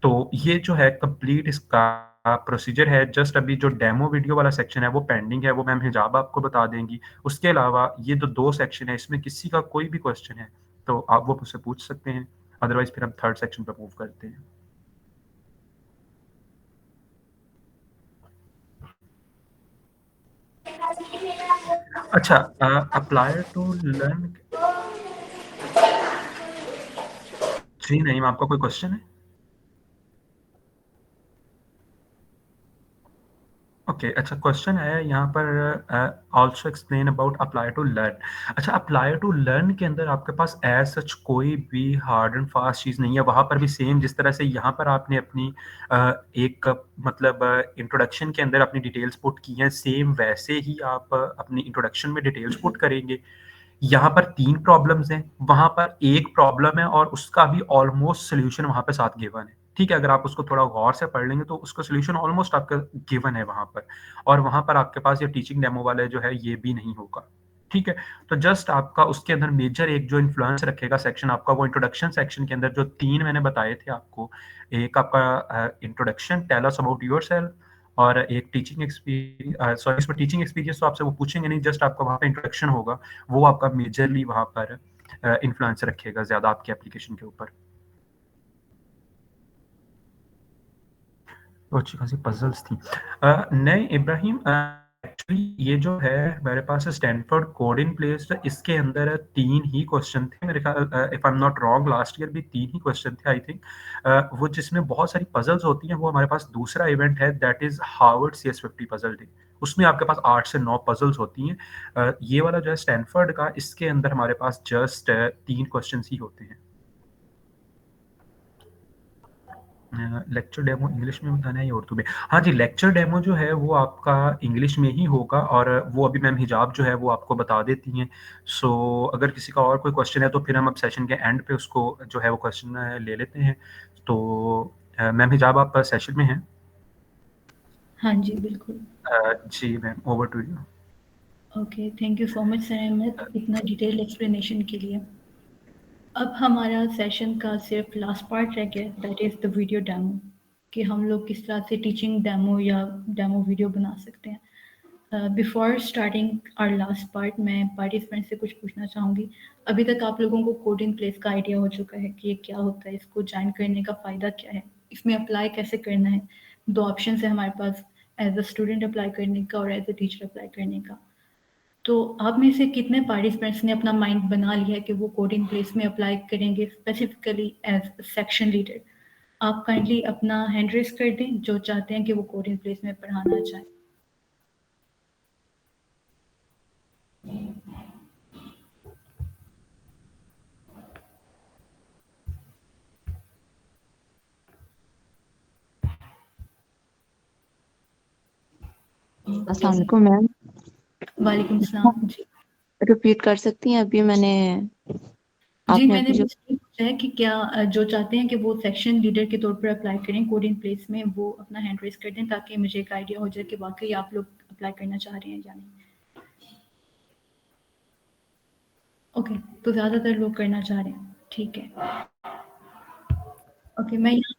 तो ये जो है कंप्लीट इसका प्रोसीजर है। जस्ट अभी जो डेमो वीडियो वाला सेक्शन है वो पेंडिंग है, वो मैम हिजाब आपको बता देंगी। उसके अलावा ये जो 2 सेक्शन है इसमें किसी का कोई भी क्वेश्चन है तो आप वो मुझसे पूछ सकते हैं, अदरवाइज़ फिर हम थर्ड सेक्शन पे मूव करते हैं। अच्छा, अप्लाई टू लर्न। जी नहीं, आपका कोई क्वेश्चन है? ओके, अच्छा क्वेश्चन है यहाँ पर also explain about apply to learn. अच्छा, अप्लाई टू लर्न के अंदर आपके पास एज़ सच कोई भी हार्ड एंड फास्ट चीज़ नहीं है। वहाँ पर भी सेम जिस तरह से यहाँ पर आपने अपनी एक मतलब इंट्रोडक्शन के अंदर अपनी डिटेल्स पुट की हैं, सेम वैसे ही आप अपनी इंट्रोडक्शन में डिटेल्स पुट करेंगे। यहाँ पर 3 प्रॉब्लम्स हैं, वहाँ पर 1 प्रॉब्लम है और उसका भी ऑलमोस्ट सॉल्यूशन वहाँ पे साथ गिवन है। ठीक है, अगर आप उसको थोड़ा गौर से पढ़ लेंगे तो उसका सॉल्यूशन ऑलमोस्ट आपका गिवन है वहाँ पर, और वहाँ पर आपके पास ये टीचिंग डेमो वाला जो है ये भी नहीं होगा। ठीक है? तो जस्ट आपका उसके अंदर मेजर एक जो इन्फ्लुएंस रखेगा सेक्शन आपका, वो इंट्रोडक्शन सेक्शन के अंदर जो 3 मैंने बताए थे आपको, एक आपका introduction, tell us about yourself, और एक सॉरी, इसमें टीचिंग एक्सपीरियंस तो आपसे वो पूछेंगे नहीं, जस्ट आपका वहाँ पे इंट्रोडक्शन होगा। वो आपका मेजरली वहाँ पर इन्फ्लुएंस रखेगा ज़्यादा आपके एप्लीकेशन के ऊपर। तो अच्छी खासी पज़ल्स थी। नहीं इब्राहिम, एक्चुअली ये जो है मेरे पास स्टैनफोर्ड कोड इन प्लेस, इसके अंदर 3 ही क्वेश्चन थे मेरे ख्याल, if I am not wrong last year भी 3 ही क्वेश्चन थे आई थिंक। वो जिसमें बहुत सारी पज़ल्स होती हैं, वो हमारे पास दूसरा इवेंट है, that is Harvard CS50 puzzle day. उसमें आपके पास 8 से 9 पज़ल्स होती हैं। ये वाला जो है स्टैनफोर्ड का, इसके अंदर हमारे पास जस्ट 3 क्वेश्चंस ही होते हैं। लेक्चर डेमो इंग्लिश में बताना है या उर्दू में? हाँ जी, लेक्चर डेमो जो है वो आपका इंग्लिश में ही होगा, और वो अभी मैम हिजाब जो है वो आपको बता देती हैं। सो अगर किसी का और कोई क्वेश्चन है तो फिर हम अब सेशन के एंड पे उसको जो है वो क्वेश्चन ले लेते हैं। तो मैम हिजाब आप सेशन में हैं? हाँ जी, बिल्कुल। जी ma'am, over to you. Okay, thank you so much sir Ahmed इतना डिटेल एक्सप्लेनेशन के लिए। अब हमारा सेशन का सिर्फ लास्ट पार्ट रह गया, that is the video demo, कि हम लोग किस तरह से टीचिंग डेमो या डेमो वीडियो बना सकते हैं। Before starting our last part, मैं पार्टिसिपेंट से कुछ पूछना चाहूँगी। अभी तक आप लोगों को कोड इन प्लेस का आइडिया हो चुका है कि ये क्या होता है, इसको ज्वाइन करने का फ़ायदा क्या है, इसमें अप्लाई कैसे करना है। 2 ऑप्शन है हमारे पास, एज अ स्टूडेंट अप्लाई करने का और एज अ टीचर अप्लाई करने का। तो आप में से कितने पार्टिसिपेंट्स ने अपना माइंड बना लिया है कि वो कोडिंग प्लेस में अप्लाई करेंगे, स्पेसिफिकली एज सेक्शन लीडर? आप काइंडली अपना हैंड रेस कर दें जो चाहते हैं कि वो कोडिंग प्लेस में पढ़ाना चाहें। अस्सलाम वालेकुम मैम। वालेकुम सलाम जी। रिपीट कर सकती हैं? अभी मैंने जी, आपने मैंने अभी जो बस ये पूछा है कि क्या जो चाहते हैं कि वो सेक्शन लीडर के तौर पर अप्लाई करें कोडिंग प्लेस में, वो अपना हैंड रेस कर दें ताकि मुझे एक आइडिया हो जाए कि वाक़ई आप लोग अप्लाई करना चाह रहे हैं या नहीं। ओके, तो ज़्यादातर लोग करना चाह रहे हैं, ठीक है। ओके, मैं यहाँ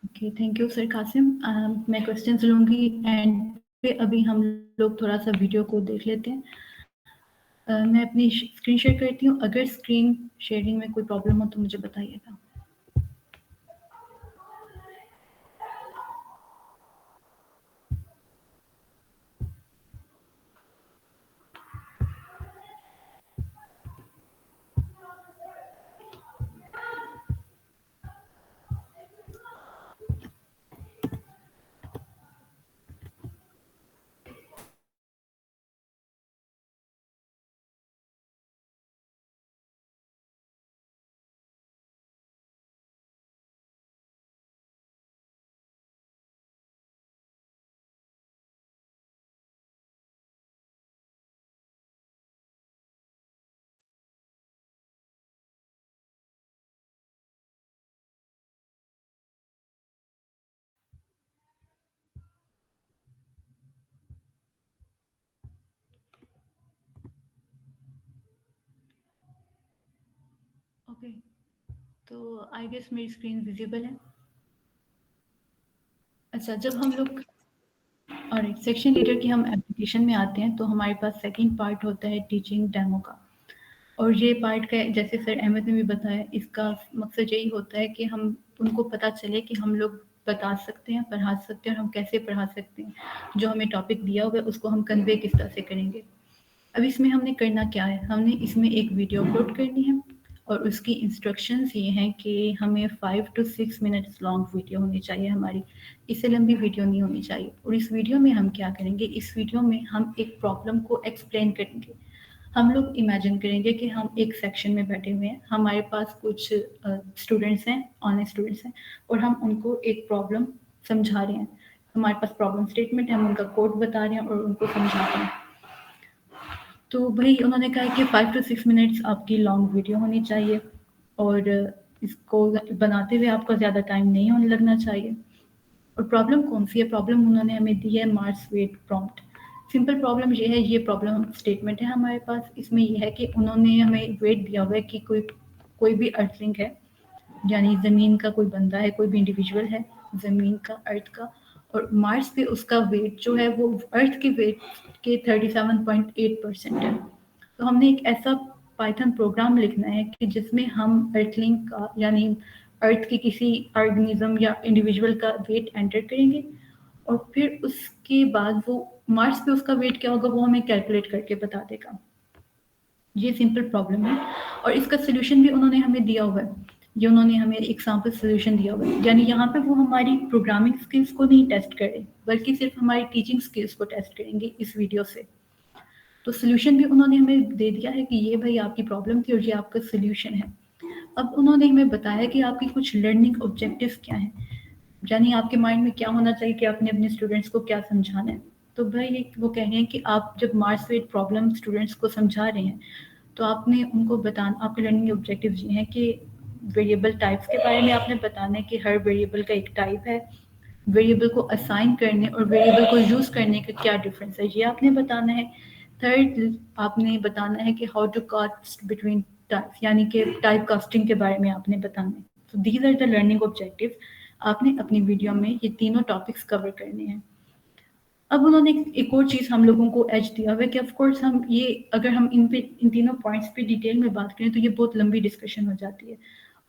okay, thank you sir Kasim. मैं क्वेश्चंस लूँगी एंड पे। अभी हम लोग थोड़ा-सा वीडियो को देख लेते हैं। मैं अपनी स्क्रीन शेयर करती हूँ। अगर स्क्रीन शेयरिंग में कोई प्रॉब्लम हो तो मुझे बताइएगा। ओके, तो आई गेस मेरी स्क्रीन विजिबल है। अच्छा, जब हम लोग और एक सेक्शन लीडर की हम एप्लीकेशन में आते हैं तो हमारे पास सेकंड पार्ट होता है टीचिंग डेमो का। और ये पार्ट का जैसे सर अहमद ने भी बताया, इसका मकसद यही होता है कि हम उनको पता चले कि हम लोग बता सकते हैं, पढ़ा सकते हैं और हम कैसे पढ़ा सकते हैं। जो हमें टॉपिक दिया हुआ है उसको हम कन्वे किस तरह से करेंगे। अब इसमें हमने करना क्या है, हमने इसमें एक वीडियो अपलोड करनी है और उसकी इंस्ट्रक्शंस ये हैं कि हमें 5 to 6 मिनट्स लॉन्ग वीडियो होनी चाहिए हमारी, इससे लंबी वीडियो नहीं होनी चाहिए। और इस वीडियो में हम क्या करेंगे, इस वीडियो में हम एक प्रॉब्लम को एक्सप्लेन करेंगे। हम लोग इमेजिन करेंगे कि हम एक सेक्शन में बैठे हुए हैं, हमारे पास कुछ स्टूडेंट्स हैं, ऑनलाइन स्टूडेंट्स हैं, और हम उनको एक प्रॉब्लम समझा रहे हैं। हमारे पास प्रॉब्लम स्टेटमेंट है, हम उनका कोड बता रहे हैं और उनको समझा रहे हैं। तो वही उन्होंने कहा कि 5 to 6 मिनट्स आपकी लॉन्ग वीडियो होनी चाहिए और इसको बनाते हुए आपका ज़्यादा टाइम नहीं होने लगना चाहिए। और प्रॉब्लम कौन सी है, प्रॉब्लम उन्होंने हमें दी है Mars weight prompt. Simple problem ये है, ये प्रॉब्लम स्टेटमेंट है हमारे पास। इसमें ये है कि उन्होंने हमें वेट दिया हुआ है कि कोई भी अर्थलिंक है, यानी ज़मीन का कोई बंदा है, कोई भी इंडिविजुअल है ज़मीन का, अर्थ का, और मार्स पे उसका वेट जो है वो अर्थ के वेट के 37.8% है। तो हमने एक ऐसा पाइथन प्रोग्राम लिखना है कि जिसमें हम अर्थलिंक का यानी अर्थ के किसी ऑर्गेनिज्म या इंडिविजुअल का वेट एंटर करेंगे और फिर उसके बाद वो मार्स पे उसका वेट क्या होगा वो हमें कैलकुलेट करके बता देगा। ये सिंपल प्रॉब्लम है और इसका सोल्यूशन भी उन्होंने हमें दिया हुआ है। ये उन्होंने हमें एग्जाम्पल सोल्यूशन दिया हुआ है, यानी यहाँ पे वो हमारी प्रोग्रामिंग स्किल्स को नहीं टेस्ट करे बल्कि सिर्फ हमारी टीचिंग स्किल्स को टेस्ट करेंगे इस वीडियो से। तो सोल्यूशन भी उन्होंने हमें दे दिया है कि ये भाई आपकी प्रॉब्लम थी और ये आपका सोल्यूशन है। अब उन्होंने हमें बताया कि आपकी कुछ लर्निंग ऑब्जेक्टिव्स क्या हैं, यानी आपके माइंड में क्या होना चाहिए कि आपने अपने स्टूडेंट्स को क्या समझाना है। तो भाई वो कह रहे हैं कि आप जब मार्स वेट प्रॉब्लम स्टूडेंट्स को समझा रहे हैं तो आपने उनको बताना, आपके लर्निंग ऑब्जेक्टिव्स ये हैं कि वेरिएबल टाइप्स के बारे में आपने बताना है कि हर वेरिएबल का एक टाइप है, वेरिएबल को असाइन करने और वेरिएबल को यूज़ करने का क्या डिफरेंस है ये आपने बताना है। थर्ड, आपने बताना है कि how to cast between types, यानी कि टाइप कास्टिंग के बारे में आपने बताना है। तो these are the learning objective, आपने अपनी वीडियो में ये तीनों टॉपिक्स कवर करने हैं। अब उन्होंने एक और चीज़ हम लोगों को एज दिया हुआ है कि ऑफ कोर्स हम ये अगर हम इन तीनों पॉइंट्स पे डिटेल में बात करें तो ये बहुत लंबी डिस्कशन हो जाती है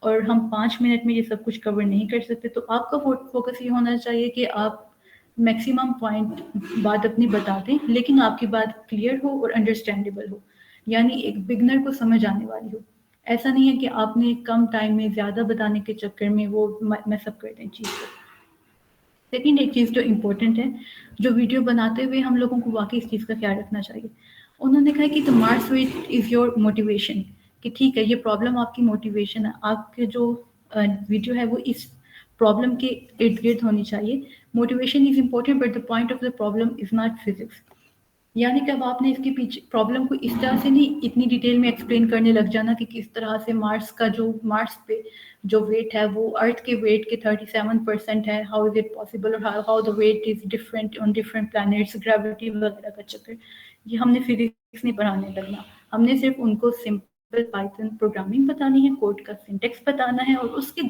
और हम 5 मिनट में ये सब कुछ कवर नहीं कर सकते। तो आपका फोकस ये होना चाहिए कि आप मैक्सिमम पॉइंट बात अपनी बता दें लेकिन आपकी बात क्लियर हो और अंडरस्टैंडेबल हो, यानी एक बिगनर को समझ आने वाली हो। ऐसा नहीं है कि आपने कम टाइम में ज़्यादा बताने के चक्कर में वो मैसअप कर दें चीज़ को। सेकेंड एक चीज़ जो इम्पोर्टेंट है, जो वीडियो बनाते हुए हम लोगों को वाकई इस चीज़ का ख्याल रखना चाहिए। उन्होंने कहा कि the Mars weight is your motivation, कि ठीक है ये प्रॉब्लम आपकी मोटिवेशन है, आपके जो वीडियो है वो इस प्रॉब्लम के इर्द गिर्द होनी चाहिए। Motivation is important but the point of the problem is not physics, यानी कि अब आपने इसके पीछे प्रॉब्लम को इस तरह से नहीं इतनी डिटेल में एक्सप्लेन करने लग जाना कि किस तरह से मार्स पे जो वेट है वो अर्थ के वेट के 37% है, हाउ इज इट पॉसिबल, और how the weight is different on different planets, gravity वगैरह का चक्कर। ये हमने फिजिक्स नहीं पढ़ाने लगना, हमने सिर्फ उनको सिंपल पाइथन प्रोग्रामिंग बतानी है, कोड का सिंटेक्स बताना है और उसके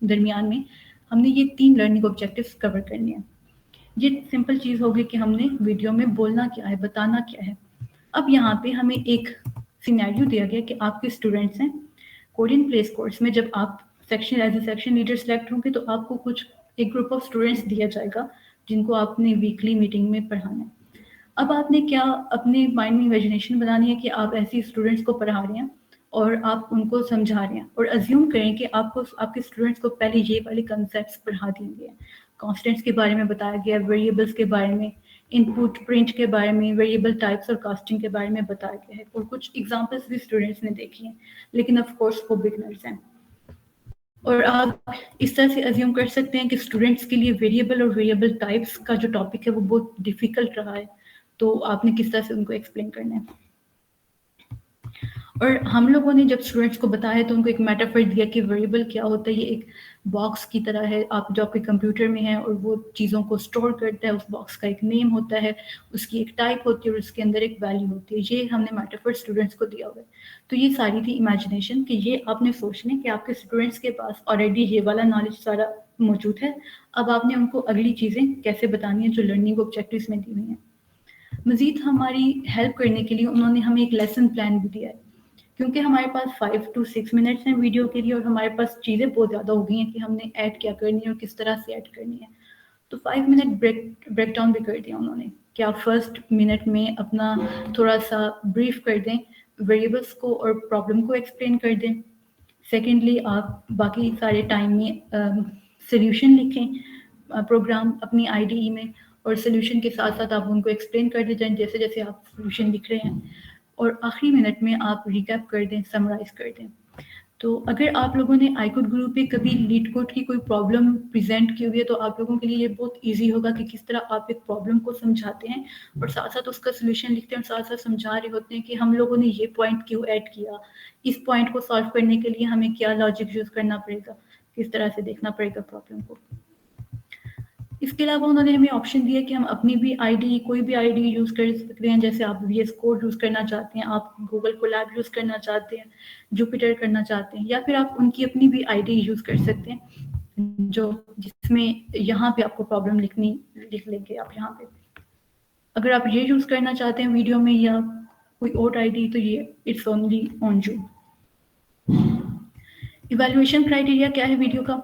दरमियान में हमने ये 3 लर्निंग ऑब्जेक्टिव्स कवर करने हैं। ये सिंपल चीज़ होगी कि हमने वीडियो में बोलना क्या है, बताना क्या है। अब यहाँ पे हमें एक सिनेरियो दिया गया कि आपके स्टूडेंट्स हैं कोड इन प्लेस कोर्स में, जब आप section as a section leader select होंगे तो आपको कुछ एक ग्रुप ऑफ स्टूडेंट्स दिया जाएगा जिनको आपने वीकली मीटिंग में पढ़ाना है। अब आपने क्या अपने माइंड में इमेजिनेशन बनानी है कि आप ऐसी स्टूडेंट्स को पढ़ा रहे हैं और आप उनको समझा रहे हैं, और अज्यूम करें कि आपको आपके स्टूडेंट्स को पहले ये वाले कंसेप्ट्स पढ़ा दिए गए हैं। कॉन्स्टेंट्स के बारे में बताया गया, वेरिएबल्स के बारे में, इनपुट प्रिंट के बारे में, वेरिएबल टाइप्स और कास्टिंग के बारे में बताया गया है, और कुछ एग्जांपल्स भी स्टूडेंट्स ने देखी हैं, लेकिन ऑफ कोर्स वो बिगनर्स हैं। और आप इस तरह से अज्यूम कर सकते हैं कि स्टूडेंट्स के लिए वेरिएबल और वेरिएबल टाइप्स का जो टॉपिक है वो बहुत डिफिकल्ट रहा है, तो आपने किस तरह से उनको एक्सप्लेन करना है। और हम लोगों ने जब स्टूडेंट्स को बताया तो उनको एक मेटाफर दिया कि वेरिएबल क्या होता है। ये एक बॉक्स की तरह है, आप जो आपके कंप्यूटर में है और वो चीज़ों को स्टोर करता है। उस बॉक्स का एक नेम होता है, उसकी एक टाइप होती है और उसके अंदर एक वैल्यू होती है। ये हमने मेटाफर स्टूडेंट्स को दिया हुआ है। तो ये सारी थी इमेजिनेशन कि ये आपने सोचना कि आपके स्टूडेंट्स के पास ऑलरेडी ये वाला नॉलेज सारा मौजूद है। अब आपने उनको अगली चीज़ें कैसे बतानी है जो लर्निंग ऑब्जेक्टिव्स में दी हुई हैं। मज़ीद हमारी हेल्प करने के लिए उन्होंने हमें एक लेसन प्लान भी दिया है, क्योंकि हमारे पास 5 to 6 मिनट्स हैं वीडियो के लिए और हमारे पास चीज़ें बहुत ज़्यादा हो गई हैं कि हमने ऐड क्या करनी है और किस तरह से ऐड करनी है। तो 5 मिनट ब्रेक डाउन भी कर दिया उन्होंने कि आप फर्स्ट मिनट में अपना थोड़ा सा ब्रीफ कर दें, वेरिएबल्स को और प्रॉब्लम को एक्सप्लेन कर दें। सेकेंडली आप बाकी सारे टाइम में सोल्यूशन लिखें प्रोग्राम अपनी IDE में, और सोल्यूशन के साथ साथ आप उनको एक्सप्लेन कर दें जैसे जैसे आप सोल्यूशन लिख रहे हैं, और आखिरी मिनट में आप रिकैप कर दें, समराइज कर दें। तो अगर आप लोगों ने आईकोड ग्रुप पे कभी लीड कोड की कोई प्रॉब्लम प्रेजेंट की हुई है तो आप लोगों के लिए ये बहुत इजी होगा कि किस तरह आप एक प्रॉब्लम को समझाते हैं और साथ साथ उसका सोल्यूशन लिखते हैं और साथ साथ समझा रहे होते हैं कि हम लोगों ने ये पॉइंट क्यों ऐड किया, इस पॉइंट को सॉल्व करने के लिए हमें क्या लॉजिक यूज़ करना पड़ेगा, किस तरह से देखना पड़ेगा प्रॉब्लम को। इसके अलावा उन्होंने हमें ऑप्शन दिया कि हम अपनी भी IDE कोई भी IDE यूज़ कर सकते हैं। जैसे आप VS कोड यूज़ करना चाहते हैं, आप गूगल कोलैब यूज़ करना चाहते हैं, जुपिटर करना चाहते हैं, या फिर आप उनकी अपनी भी IDE यूज़ कर सकते हैं जो जिसमें यहाँ पे आपको प्रॉब्लम लिख लेंगे आप यहाँ पे। अगर आप ये यूज़ करना चाहते हैं वीडियो में या कोई और IDE तो ये it's only on you. Evaluation criteria क्या है वीडियो का?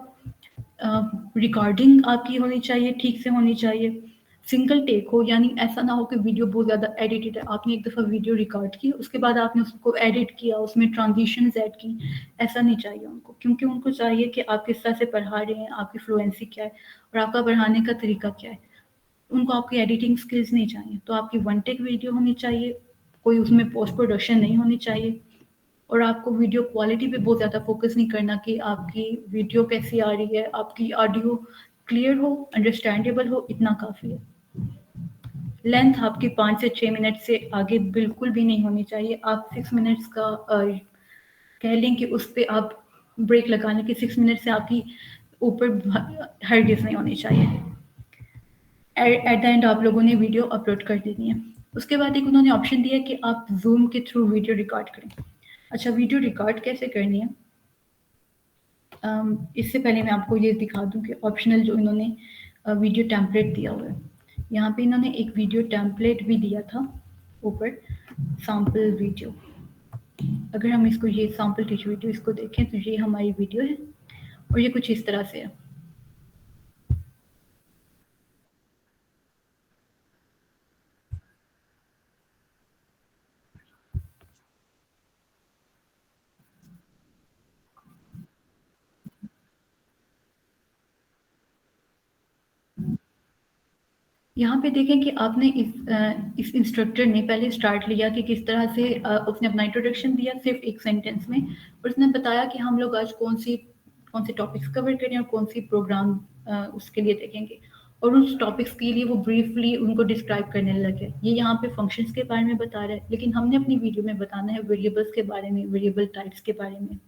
रिकॉर्डिंग आपकी होनी चाहिए, ठीक से होनी चाहिए, सिंगल टेक हो, यानी ऐसा ना हो कि वीडियो बहुत ज़्यादा एडिटेड है। आपने एक दफ़ा वीडियो रिकॉर्ड की, उसके बाद आपने उसको एडिट किया, उसमें ट्रांजिशंस ऐड की, ऐसा नहीं चाहिए उनको, क्योंकि उनको चाहिए कि आप किस तरह से पढ़ा रहे हैं, आपकी फ्लुएंसी क्या है और आपका पढ़ाने का तरीका क्या है। उनको आपकी एडिटिंग स्किल्स नहीं चाहिए। तो आपकी वन टेक वीडियो होनी चाहिए, कोई उसमें पोस्ट प्रोडक्शन नहीं होनी चाहिए, और आपको वीडियो क्वालिटी पे बहुत ज़्यादा फोकस नहीं करना कि आपकी वीडियो कैसी आ रही है, आपकी ऑडियो क्लियर हो, अंडरस्टैंडेबल हो, इतना काफ़ी है। लेंथ आपकी 5 से 6 मिनट से आगे बिल्कुल भी नहीं होनी चाहिए। आप 6 मिनट्स का कह लें कि उस पर आप ब्रेक लगा लें कि 6 मिनट से आपकी ऊपर हर्डिस नहीं होनी चाहिए। एट द एंड आप लोगों ने वीडियो अपलोड कर देनी है। उसके बाद एक उन्होंने ऑप्शन दिया कि आप जूम के थ्रू वीडियो रिकॉर्ड करें। अच्छा, वीडियो रिकॉर्ड कैसे करनी है? इससे पहले मैं आपको ये दिखा दूं कि ऑप्शनल जो इन्होंने वीडियो टेम्पलेट दिया हुआ है, यहाँ पे इन्होंने एक वीडियो टेम्पलेट भी दिया था ऊपर, सैम्पल वीडियो। अगर हम इसको ये सैम्पल टीच वीडियो इसको देखें तो ये हमारी वीडियो है और ये कुछ इस तरह से है। यहाँ पे देखें कि आपने इस इंस्ट्रक्टर ने पहले स्टार्ट लिया कि किस तरह से उसने अपना इंट्रोडक्शन दिया सिर्फ एक सेंटेंस में, और उसने बताया कि हम लोग आज कौन से टॉपिक्स कवर करें और कौन सी प्रोग्राम उसके लिए देखेंगे, और उस टॉपिक्स के लिए वो ब्रीफली उनको डिस्क्राइब करने लगे। ये यहाँ पे फंक्शंस के बारे में बता रहा है, लेकिन हमने अपनी वीडियो में बताना है वेरिएबल्स के बारे में, वेरिएबल टाइप्स के बारे में।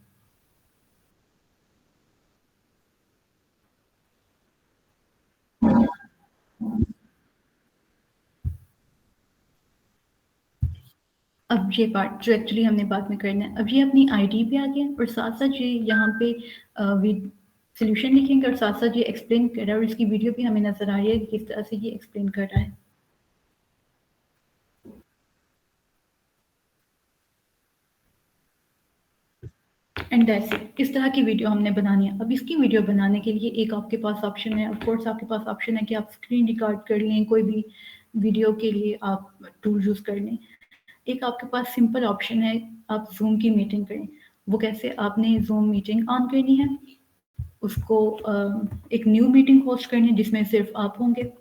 अब ये पार्ट जो एक्चुअली हमने बाद में करना है, अब ये अपनी आईडी पे आ गया और साथ साथ ये यहाँ पे सोल्यूशन लिखेंगे और साथ साथ ये एक्सप्लेन कर रहा है और इसकी वीडियो भी हमें नजर आ रही है कि किस तरह से ये एक्सप्लेन कर रहा है। And that's it. किस तरह की वीडियो हमने बनानी है। अब इसकी वीडियो बनाने के लिए एक आपके पास ऑप्शन है, ऑफ कोर्स आपके पास ऑप्शन है कि आप स्क्रीन रिकॉर्ड कर लें, कोई भी वीडियो के लिए आप टूल यूज़ कर लें। एक आपके पास सिंपल ऑप्शन है, आप जूम की मीटिंग करें। वो कैसे? आपने जूम मीटिंग ऑन करनी है, उसको एक न्यू मीटिंग होस्ट करनी है जिसमें सिर्फ आप होंगे।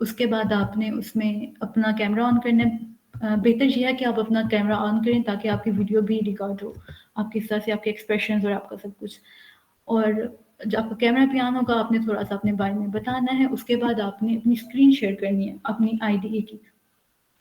उसके बाद आपने उसमें अपना कैमरा ऑन करना है। बेहतर ये है कि आप अपना कैमरा ऑन करें ताकि आपकी वीडियो भी रिकॉर्ड हो, आपकी तरह से आपके एक्सप्रेशंस और आपका सब कुछ। और जब आपका कैमरा भी ऑन होगा, आपने थोड़ा सा अपने बारे में बताना है। उसके बाद आपने अपनी स्क्रीन शेयर करनी है अपनी आईडीई की।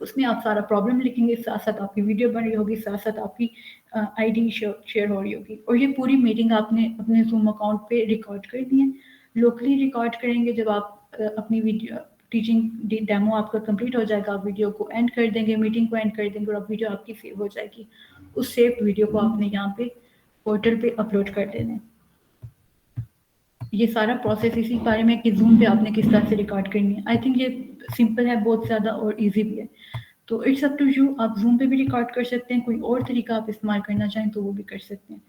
उसमें आप सारा प्रॉब्लम लिखेंगे, साथ साथ आपकी वीडियो बन रही होगी, साथ साथ आपकी आईडी शेयर हो रही होगी। और ये पूरी मीटिंग आपने अपने जूम अकाउंट पे रिकॉर्ड करनी है। लोकली रिकॉर्ड करेंगे। जब आप अपनी वीडियो टीचिंग डेमो आपका कंप्लीट हो जाएगा, आप वीडियो को एंड कर देंगे, मीटिंग को एंड कर देंगे और अब वीडियो आपकी सेव हो जाएगी। उस सेव वीडियो को आपने यहाँ पे पोर्टल पे अपलोड कर देना है। ये सारा प्रोसेस इसी बारे में कि जूम पे आपने किस तरह से रिकॉर्ड करनी है। आई थिंक ये सिंपल है बहुत ज़्यादा और इजी भी है। तो इट्स अप टू यू, आप जूम पे भी रिकॉर्ड कर सकते हैं, कोई और तरीका आप इस्तेमाल करना चाहें तो वो भी कर सकते हैं।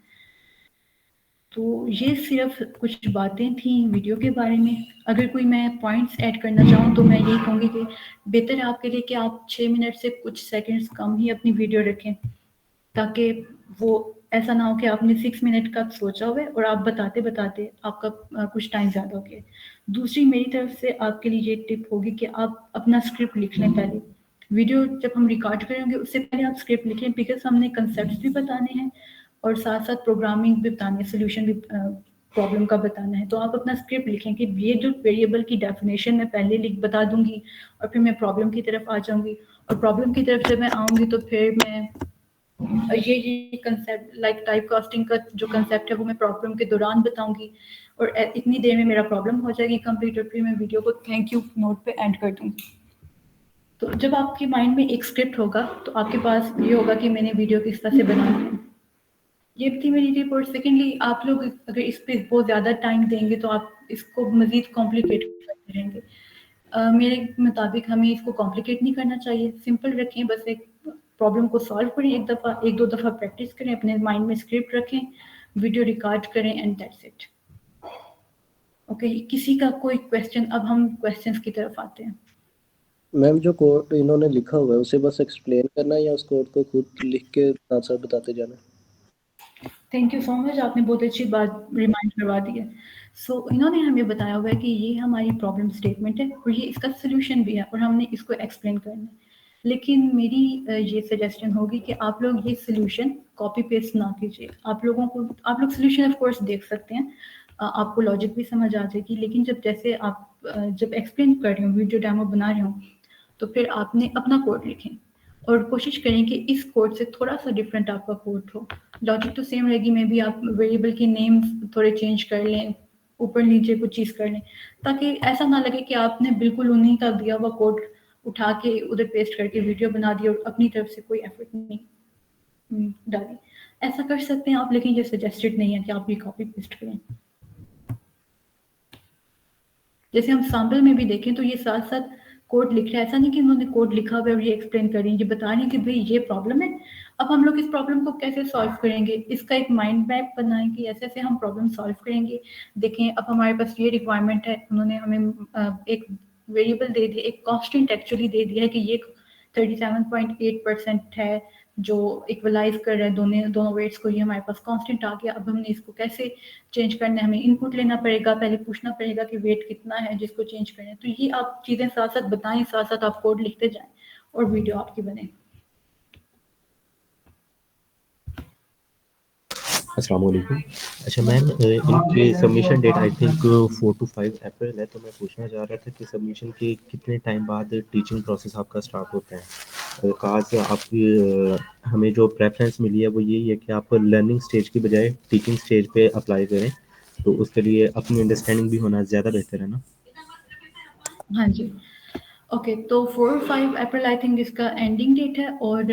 तो ये सिर्फ कुछ बातें थी वीडियो के बारे में। अगर कोई मैं पॉइंट्स ऐड करना चाहूँ तो मैं यही कहूँगी कि बेहतर है आपके लिए कि आप 6 मिनट से कुछ सेकंड्स कम ही अपनी वीडियो रखें, ताकि वो ऐसा ना हो कि आपने 6 मिनट का सोचा हुआ है और आप बताते बताते आपका कुछ टाइम ज़्यादा हो गया। दूसरी मेरी तरफ से आपके लिए ये टिप होगी कि आप अपना स्क्रिप्ट लिख लें पहले। वीडियो जब हम रिकॉर्ड करेंगे उससे पहले आप स्क्रिप्ट लिखें, बिकॉज हमने कंसेप्ट भी बताने हैं और साथ साथ प्रोग्रामिंग भी बतानी है, सोल्यूशन भी प्रॉब्लम का बताना है। तो आप अपना स्क्रिप्ट लिखें कि ये जो वेरिएबल की डेफिनेशन मैं पहले बता दूंगी और फिर मैं प्रॉब्लम की तरफ आ जाऊंगी, और प्रॉब्लम की तरफ जब मैं आऊँगी तो फिर मैं ये कंसेप्ट लाइक टाइप कास्टिंग का जो कंसेप्ट है वो मैं प्रॉब्लम के दौरान बताऊंगी, और इतनी देर में मेरा प्रॉब्लम हो जाएगी कंप्लीट और फिर मैं वीडियो को थैंक यू नोट पे एंड कर दूंगी। तो जब आपके माइंड में एक स्क्रिप्ट होगा तो आपके पास ये होगा कि मैंने वीडियो किस तरह से बनानी है। ये थी मेरी टिप। और सेकेंडली, आप लोग अगर इस पर बहुत ज़्यादा टाइम देंगे तो आप इसको मज़ीद कॉम्प्लिकेट करते रहेंगे। मेरे मुताबिक हमें इसको कॉम्प्लिकेट नहीं करना चाहिए, सिंपल रखें। बस एक प्रॉब्लम को सॉल्व करें, एक दो दफ़ा प्रैक्टिस करें, अपने माइंड में स्क्रिप्ट रखें, वीडियो रिकॉर्ड करें एंड दैट्स इट। ओके, किसी का कोई क्वेश्चन? अब हम क्वेश्चंस की तरफ आते हैं। मैम जो कोड इन्होंने लिखा हुआ है उसे बस एक्सप्लेन करना है या उस कोड को खुद लिख के साथ साथ बताते जाना है? थैंक यू सो मच, आपने बहुत अच्छी बात रिमाइंड करवा दी है। सो इन्होंने हमें बताया हुआ है कि ये हमारी प्रॉब्लम स्टेटमेंट है और ये इसका सोल्यूशन भी है और हमने इसको एक्सप्लेन करना है। लेकिन मेरी ये सजेशन होगी कि आप लोग ये सोल्यूशन कॉपी पेस्ट ना कीजिए। आप लोग सोल्यूशन ऑफ कोर्स देख सकते हैं, आपको लॉजिक भी समझ आ जाएगी, लेकिन जैसे आप जब एक्सप्लेन कर रहे हो, वीडियो डेमो बना रहे हो, तो फिर आपने अपना कोड लिखें और कोशिश करें कि इस कोड से थोड़ा सा डिफरेंट आपका कोड हो। लॉजिक तो सेम रहेगी, मे बी आप वेरिएबल की नेम थोड़े चेंज कर लें, ऊपर नीचे कुछ चीज़ कर लें, ताकि ऐसा ना लगे कि आपने बिल्कुल उन्हीं का दिया हुआ कोड उठा के उधर पेस्ट करके वीडियो बना दी और अपनी तरफ से कोई एफर्ट नहीं डाली। ऐसा कर सकते हैं आप, लेकिन ये सजेस्टेड नहीं है कि आप भी कॉपी पेस्ट करें। जैसे हम सैम्पल में भी देखें तो ये साथ साथ कोड लिख रहा है, ऐसा नहीं कि उन्होंने कोड लिखा हुआ है और ये एक्सप्लेन कर रही हैं, ये बता रही हैं कि भाई ये प्रॉब्लम है, अब हम लोग इस प्रॉब्लम को कैसे सॉल्व करेंगे, इसका एक माइंड मैप बनाएं कि ऐसे ऐसे हम प्रॉब्लम सॉल्व करेंगे। देखें अब हमारे पास ये रिक्वायरमेंट है, उन्होंने हमें एक वेरिएबल दे दिया, एक कॉन्स्टेंट एक्चुअली दे दिया है कि ये 37.8% है जो इक्वलाइज कर रहा है दोनों वेट्स को, ये हमारे पास कांस्टेंट आ गया। अब हमने इसको कैसे चेंज करना है, हमें इनपुट लेना पड़ेगा, पहले पूछना पड़ेगा कि वेट कितना है जिसको चेंज करना है। तो ये आप चीज़ें साथ साथ बताएं, साथ साथ आप कोड लिखते जाएं और वीडियो आपकी बने। अस्सलाम वालेकुम। अच्छा मैम, इनकी submission date I think 4 to 5 April है, तो मैं पूछना चाह रहा था कि सबमिशन के कितने टाइम बाद टीचिंग प्रोसेस आपका स्टार्ट होता है। काश आपकी हमें जो प्रेफरेंस मिली है वो यही है कि आप लर्निंग स्टेज की बजाय टीचिंग स्टेज पे अप्लाई करें, तो उसके लिए अपनी अंडरस्टैंडिंग भी होना ज़्यादा बेहतर है ना। हाँ जी, ओके। तो 4-5 अप्रैल आई थिंक इसका एंडिंग डेट है, और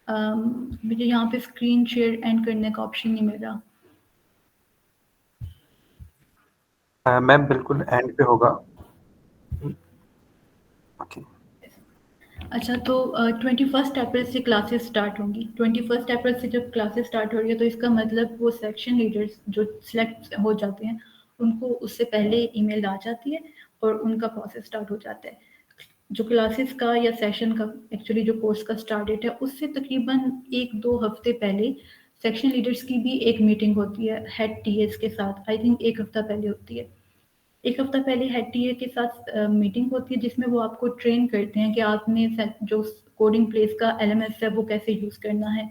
मुझे यहाँ पे स्क्रीन शेयर एंड करने का ऑप्शन नहीं मिल रहा। मैम बिल्कुल एंड पे होगा। ओके। अच्छा, तो 21 अप्रैल से क्लासेस स्टार्ट होंगी। 21 अप्रैल से जब क्लासेस स्टार्ट हो रही है तो इसका मतलब वो सेक्शन लीडर्स जो सिलेक्ट हो जाते हैं उनको उससे पहले ईमेल आ जाती है और उनका प्रोसेस स्टार्ट हो जाता है। जो क्लासेस का या सेशन का एक्चुअली जो कोर्स का स्टार्ट डेट है उससे तकरीबन 1-2 हफ्ते पहले सेक्शन लीडर्स की भी एक मीटिंग होती है हेड टीएस के साथ। आई थिंक 1 हफ्ता पहले होती है। 1 हफ्ता पहले हेड टीए के साथ मीटिंग होती है जिसमें वो आपको ट्रेन करते हैं कि आपने जो कोडिंग प्लेस का एलएमएस है वो कैसे यूज़ करना है,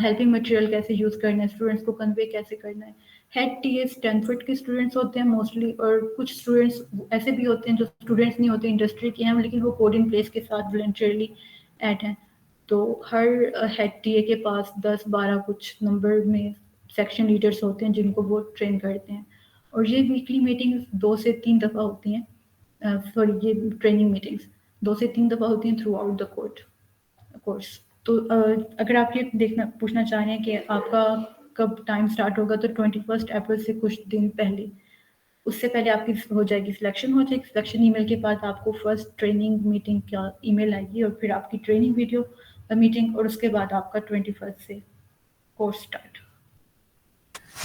हेल्पिंग मटेरियल कैसे यूज़ करना है, स्टूडेंट्स को कन्वे कैसे करना है। हेड टीए स्टैनफोर्ड के स्टूडेंट्स होते हैं मोस्टली, और कुछ स्टूडेंट्स ऐसे भी होते हैं जो स्टूडेंट्स नहीं होते, इंडस्ट्री के हैं लेकिन वो कोडिंग प्लेस के साथ वॉलंटियरली ऐड हैं। तो हर हेड टीए के पास 10-12 कुछ नंबर में सेक्शन लीडर्स होते हैं जिनको वो ट्रेन करते हैं। और ये वीकली मीटिंग्स 2 से 3 दफ़ा होती हैं। सॉरी, ये ट्रेनिंग मीटिंग्स 2 से 3 दफ़ा होती हैं थ्रू आउट द कोर्स। तो अगर आप ये पूछना चाह रहे हैं कि आपका कब टाइम स्टार्ट होगा, तो 21 अप्रैल से कुछ दिन पहले, उससे पहले आपकी हो जाएगी सिलेक्शन। हो जाएगी सिलेक्शन, ईमेल के बाद आपको फर्स्ट ट्रेनिंग मीटिंग का ईमेल आएगी और फिर आपकी ट्रेनिंग वीडियो मीटिंग, और उसके बाद आपका 21 से कोर्स स्टार्ट।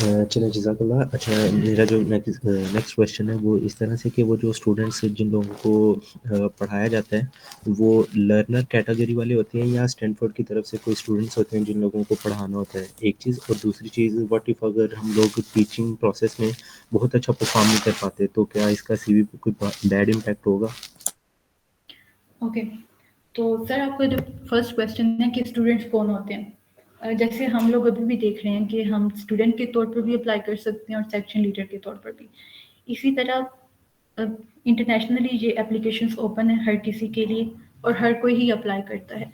चलिए जज़ाकल्लाह। अच्छा, मेरा जो नेक्स्ट क्वेश्चन है वो इस तरह से कि वो जो स्टूडेंट्स जिन लोगों को पढ़ाया जाता है वो लर्नर कैटेगरी वाले होते हैं या स्टैनफोर्ड की तरफ से कोई स्टूडेंट्स होते हैं जिन लोगों को पढ़ाना होता है, एक चीज़। और दूसरी चीज़, व्हाट इफ़ अगर हम लोग टीचिंग प्रोसेस में बहुत अच्छा परफॉर्म नहीं कर पाते तो क्या इसका सीवी पे कोई बैड इम्पैक्ट होगा? ओके, तो सर आपका जो फर्स्ट क्वेश्चन है कि स्टूडेंट्स कौन होते हैं, जैसे हम लोग अभी भी देख रहे हैं कि हम स्टूडेंट के तौर पर भी अप्लाई कर सकते हैं और सेक्शन लीडर के तौर पर भी। इसी तरह इंटरनेशनली ये एप्लीकेशंस ओपन है हर किसी के लिए और हर कोई ही अप्लाई करता है।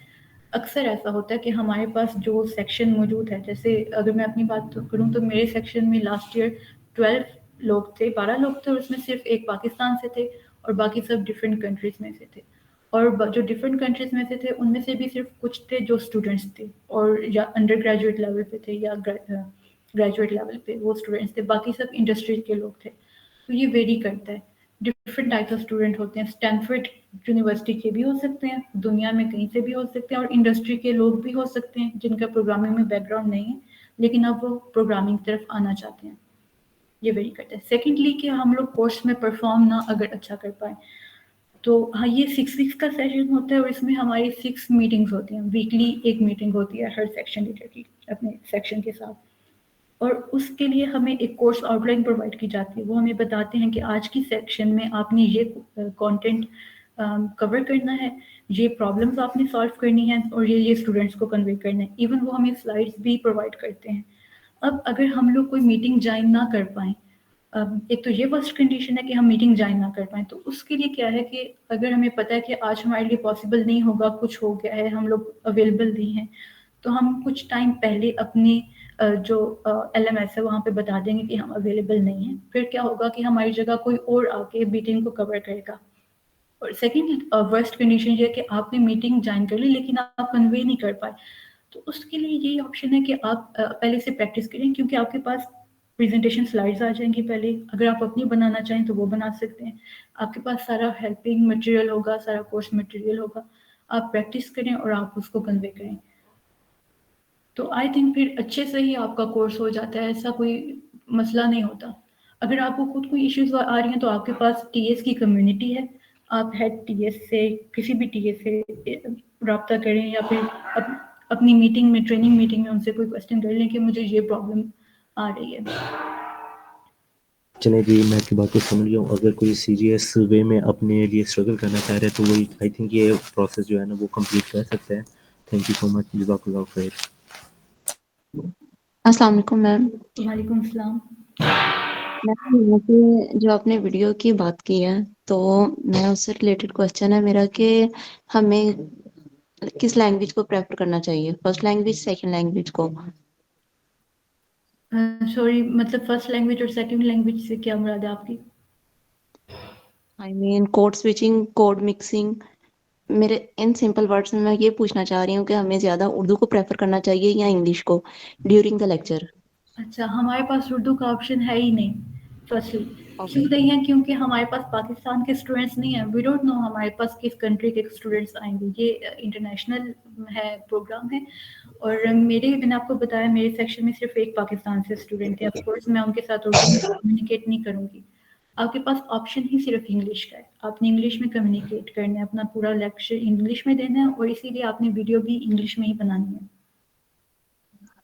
अक्सर ऐसा होता है कि हमारे पास जो सेक्शन मौजूद है, जैसे अगर मैं अपनी बात करूँ तो मेरे सेक्शन में लास्ट ईयर 12 लोग थे, 12 लोग थे और उसमें सिर्फ एक पाकिस्तान से थे और बाकी सब डिफरेंट कंट्रीज़ में से थे। और जो डिफरेंट कंट्रीज़ में से थे उनमें से भी सिर्फ कुछ थे जो स्टूडेंट्स थे और या अंडर ग्रेजुएट लेवल पे थे या ग्रेजुएट लेवल पे वो स्टूडेंट्स थे, बाकी सब इंडस्ट्री के लोग थे। तो ये वेरी करता है, डिफरेंट टाइप्स ऑफ स्टूडेंट होते हैं। स्टैनफोर्ड यूनिवर्सिटी के भी हो सकते हैं, दुनिया में कहीं से भी हो सकते हैं, और इंडस्ट्री के लोग भी हो सकते हैं जिनका प्रोग्रामिंग में बैकग्राउंड नहीं है लेकिन अब वो प्रोग्रामिंग की तरफ आना चाहते हैं। ये वेरी करता है। सेकेंडली कि हम लोग कोर्स में परफॉर्म ना अगर अच्छा कर पाए, तो हाँ, ये 6 वीक्स का सेशन होता है और इसमें हमारी 6 मीटिंग्स होती हैं। वीकली एक मीटिंग होती है हर सेक्शन लीडर की अपने सेक्शन के साथ, और उसके लिए हमें एक कोर्स आउटलाइन प्रोवाइड की जाती है। वो हमें बताते हैं कि आज की सेक्शन में आपने ये कंटेंट कवर करना है, ये प्रॉब्लम्स आपने सॉल्व करनी है और ये स्टूडेंट्स को कन्वे करना है। इवन वो हमें स्लाइड्स भी प्रोवाइड करते हैं। अब अगर हम लोग कोई मीटिंग ज्वाइन ना कर पाएँ, एक तो ये फर्स्ट कंडीशन है कि हम मीटिंग ज्वाइन ना कर पाएँ, तो उसके लिए क्या है कि अगर हमें पता है कि आज हमारे लिए पॉसिबल नहीं होगा, कुछ हो गया है, हम लोग अवेलेबल नहीं हैं, तो हम कुछ टाइम पहले अपने जो एलएमएस है वहाँ पे बता देंगे कि हम अवेलेबल नहीं हैं। फिर क्या होगा कि हमारी जगह कोई और आके मीटिंग को कवर करेगा। और सेकंड वर्स्ट कंडीशन ये है कि आपने मीटिंग ज्वाइन कर ली लेकिन आप कन्वे नहीं कर पाए, तो उसके लिए यही ऑप्शन है कि आप पहले से प्रैक्टिस करें, क्योंकि आपके पास प्रेजेंटेशन स्लाइड्स आ जाएंगी पहले। अगर आप अपनी बनाना चाहें तो वो बना सकते हैं। आपके पास सारा हेल्पिंग मटेरियल होगा, सारा कोर्स मटेरियल होगा। आप प्रैक्टिस करें और आप उसको कन्वे करें, तो आई थिंक फिर अच्छे से ही आपका कोर्स हो जाता है, ऐसा कोई मसला नहीं होता। अगर आपको खुद कोई इश्यूज आ रही हैं तो आपके पास टीएस की कम्युनिटी है, आप हेड टीएस से, किसी भी टीएस से रब्ता करें या फिर अपनी मीटिंग में, ट्रेनिंग मीटिंग में उनसे कोई क्वेश्चन कर लें कि मुझे ये प्रॉब्लम आ रही है। चलिए जी, मैं आपकी बात को समझ गया हूँ। अगर कोई सीरियस वे में अपने लिए स्ट्रगल करना चाह रहे हैं तो वही आई थिंक ये प्रोसेस जो है ना वो कंप्लीट कर सकते हैं। थैंक यू सो मच, जज़ाकल्लाह खैर। अस्सलाम वालेकुम मैम। वालेकुम सलाम। मैम, मुझे जो आपने वीडियो की बात की है तो मैं उससे रिलेटेड क्वेश्चन है मेरा कि हमें किस लैंग्वेज को प्रेफर करना चाहिए, फर्स्ट लैंग्वेज सेकंड लैंग्वेज को? सॉरी, मतलब फर्स्ट लैंग्वेज और सेकंड लैंग्वेज से क्या मुराद है आपकी? I mean code switching, code mixing. मेरे इन सिंपल वर्ड्स में मैं ये पूछना चाह रही हूँ कि हमें ज्यादा उर्दू को प्रेफर करना चाहिए या इंग्लिश को ड्यूरिंग द लेक्चर? अच्छा, हमारे पास उर्दू का ऑप्शन है ही नहीं। फर्स्टली ओके क्यों नहीं है, क्योंकि हमारे पास पाकिस्तान के स्टूडेंट्स नहीं है, वी डोंट नो हमारे पास किस कंट्री के स्टूडेंट्स आएंगे, ये इंटरनेशनल है प्रोग्राम है। और मैंने आपको बताया मेरे सेक्शन में सिर्फ एक पाकिस्तान से स्टूडेंट थे, ऑफकोर्स मैं उनके साथ उर्दू में कम्युनिकेट नहीं करूँगी। आपके पास ऑप्शन ही सिर्फ इंग्लिश का है, आपने इंग्लिश में कम्युनिकेट करना है, अपना पूरा लेक्चर इंग्लिश में देना है और इसीलिए आपने वीडियो भी इंग्लिश में ही बनानी है।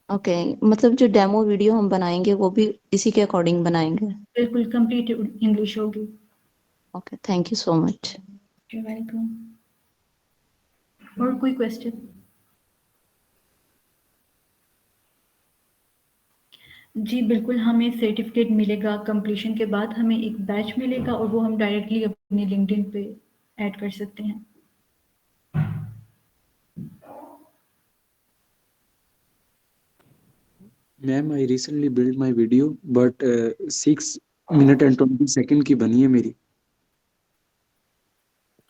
ओके, मतलब जो डेमो वीडियो हम बनाएंगे वो भी इसी के अकॉर्डिंग बनाएंगे। बिल्कुल कंप्लीट इंग्लिश होगी। Okay, thank you so much. You welcome. और कोई क्वेश्चन? जी बिल्कुल, हमें सर्टिफिकेट मिलेगा कंप्लीशन के बाद, हमें एक बैच मिलेगा और वो हम डायरेक्टली अपने लिंक्डइन पे ऐड कर सकते हैं। Ma'am I recently build my video but 6 minute and 20 second की बनी है मेरी।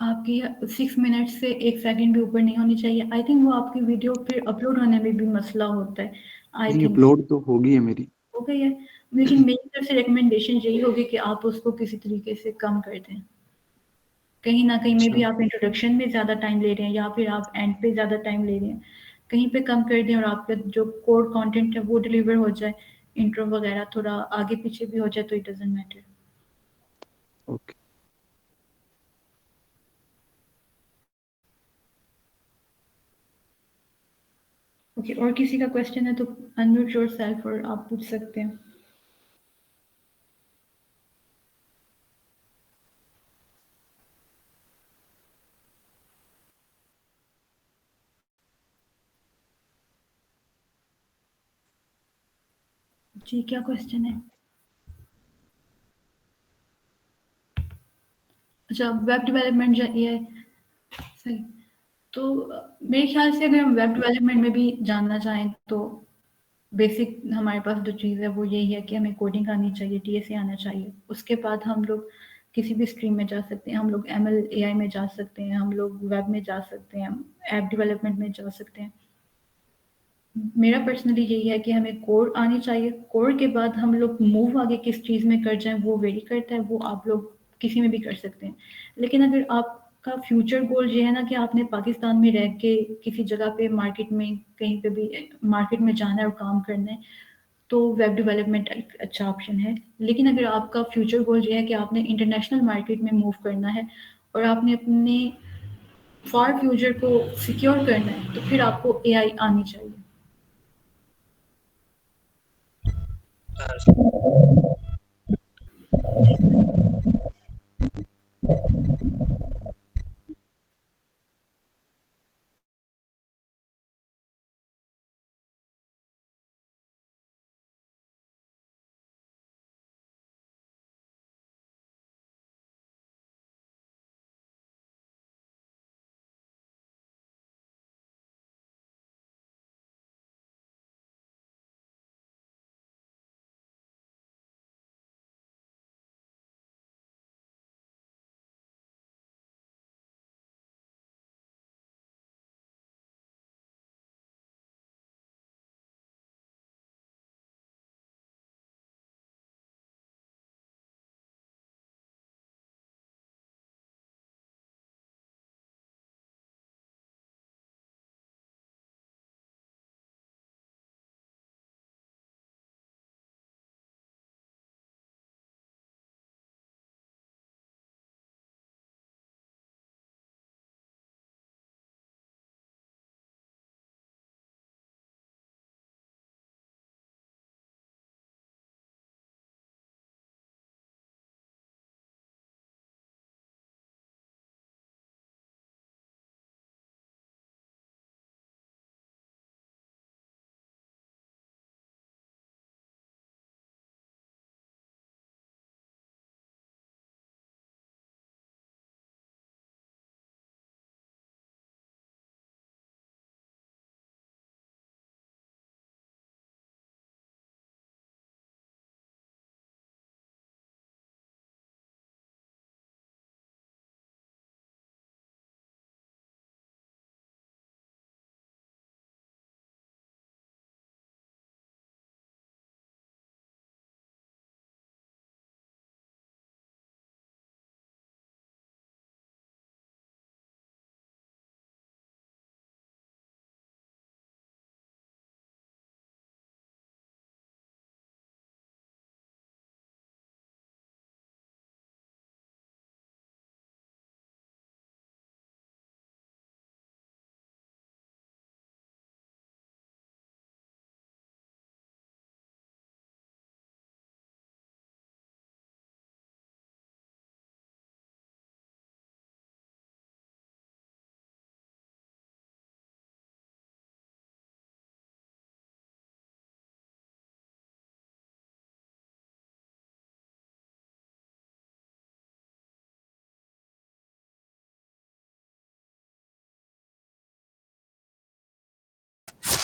आपकी 6 मिनट से 1 सेकंड भी ऊपर नहीं होनी चाहिए। आई थिंक वो आपकी वीडियो फिर अपलोड होने में भी मसला होता है। आई नहीं, थिंक अपलोड तो हो गई है मेरी। हो गई है, लेकिन मेरी तरफ से रिकमेंडेशन यही होगी कि आप उसको किसी तरीके से कम कर दें। कहीं न कहीं में भी अच्छा, आप इंट्रोडक्शन में ज़्यादा टाइम ले रहे हैं या फिर आप एंड पे ज़्यादा टाइम ले रहे हैं। कहीं पे कम कर दें और आपका जो कोर कंटेंट है वो डिलीवर हो जाए, इंट्रो वगैरह थोड़ा आगे पीछे भी हो जाए तो it doesn't matter. Okay. Okay, और किसी का क्वेश्चन है तो अनम्यूट योरसेल्फ और आप पूछ सकते हैं। जी, क्या क्वेश्चन है? अच्छा, वेब डेवलपमेंट ये सही। तो मेरे ख्याल से अगर हम वेब डेवलपमेंट में भी जानना चाहें तो बेसिक हमारे पास जो चीज़ है वो यही है कि हमें कोडिंग आनी चाहिए, टीएसए आना चाहिए। उसके बाद हम लोग किसी भी स्ट्रीम में जा सकते हैं, हम लोग एमएल एआई में जा सकते हैं, हम लोग वेब में जा सकते हैं, ऐप डेवलपमेंट में जा सकते हैं। मेरा पर्सनली यही है कि हमें कोर आनी चाहिए, कोर के बाद हम लोग मूव आगे किस चीज़ में कर जाएँ वो वेरी करता है, वो आप लोग किसी में भी कर सकते हैं। लेकिन अगर आपका फ्यूचर गोल ये है ना कि आपने पाकिस्तान में रह के किसी जगह पे मार्केट में कहीं पे भी मार्केट में जाना है और काम करना है, तो वेब डेवलपमेंट एक अच्छा ऑप्शन है। लेकिन अगर आपका फ्यूचर गोल ये है कि आपने इंटरनेशनल मार्केट में मूव करना है और आपने अपने फार फ्यूचर को सिक्योर करना है, तो फिर आपको एआई आनी चाहिए।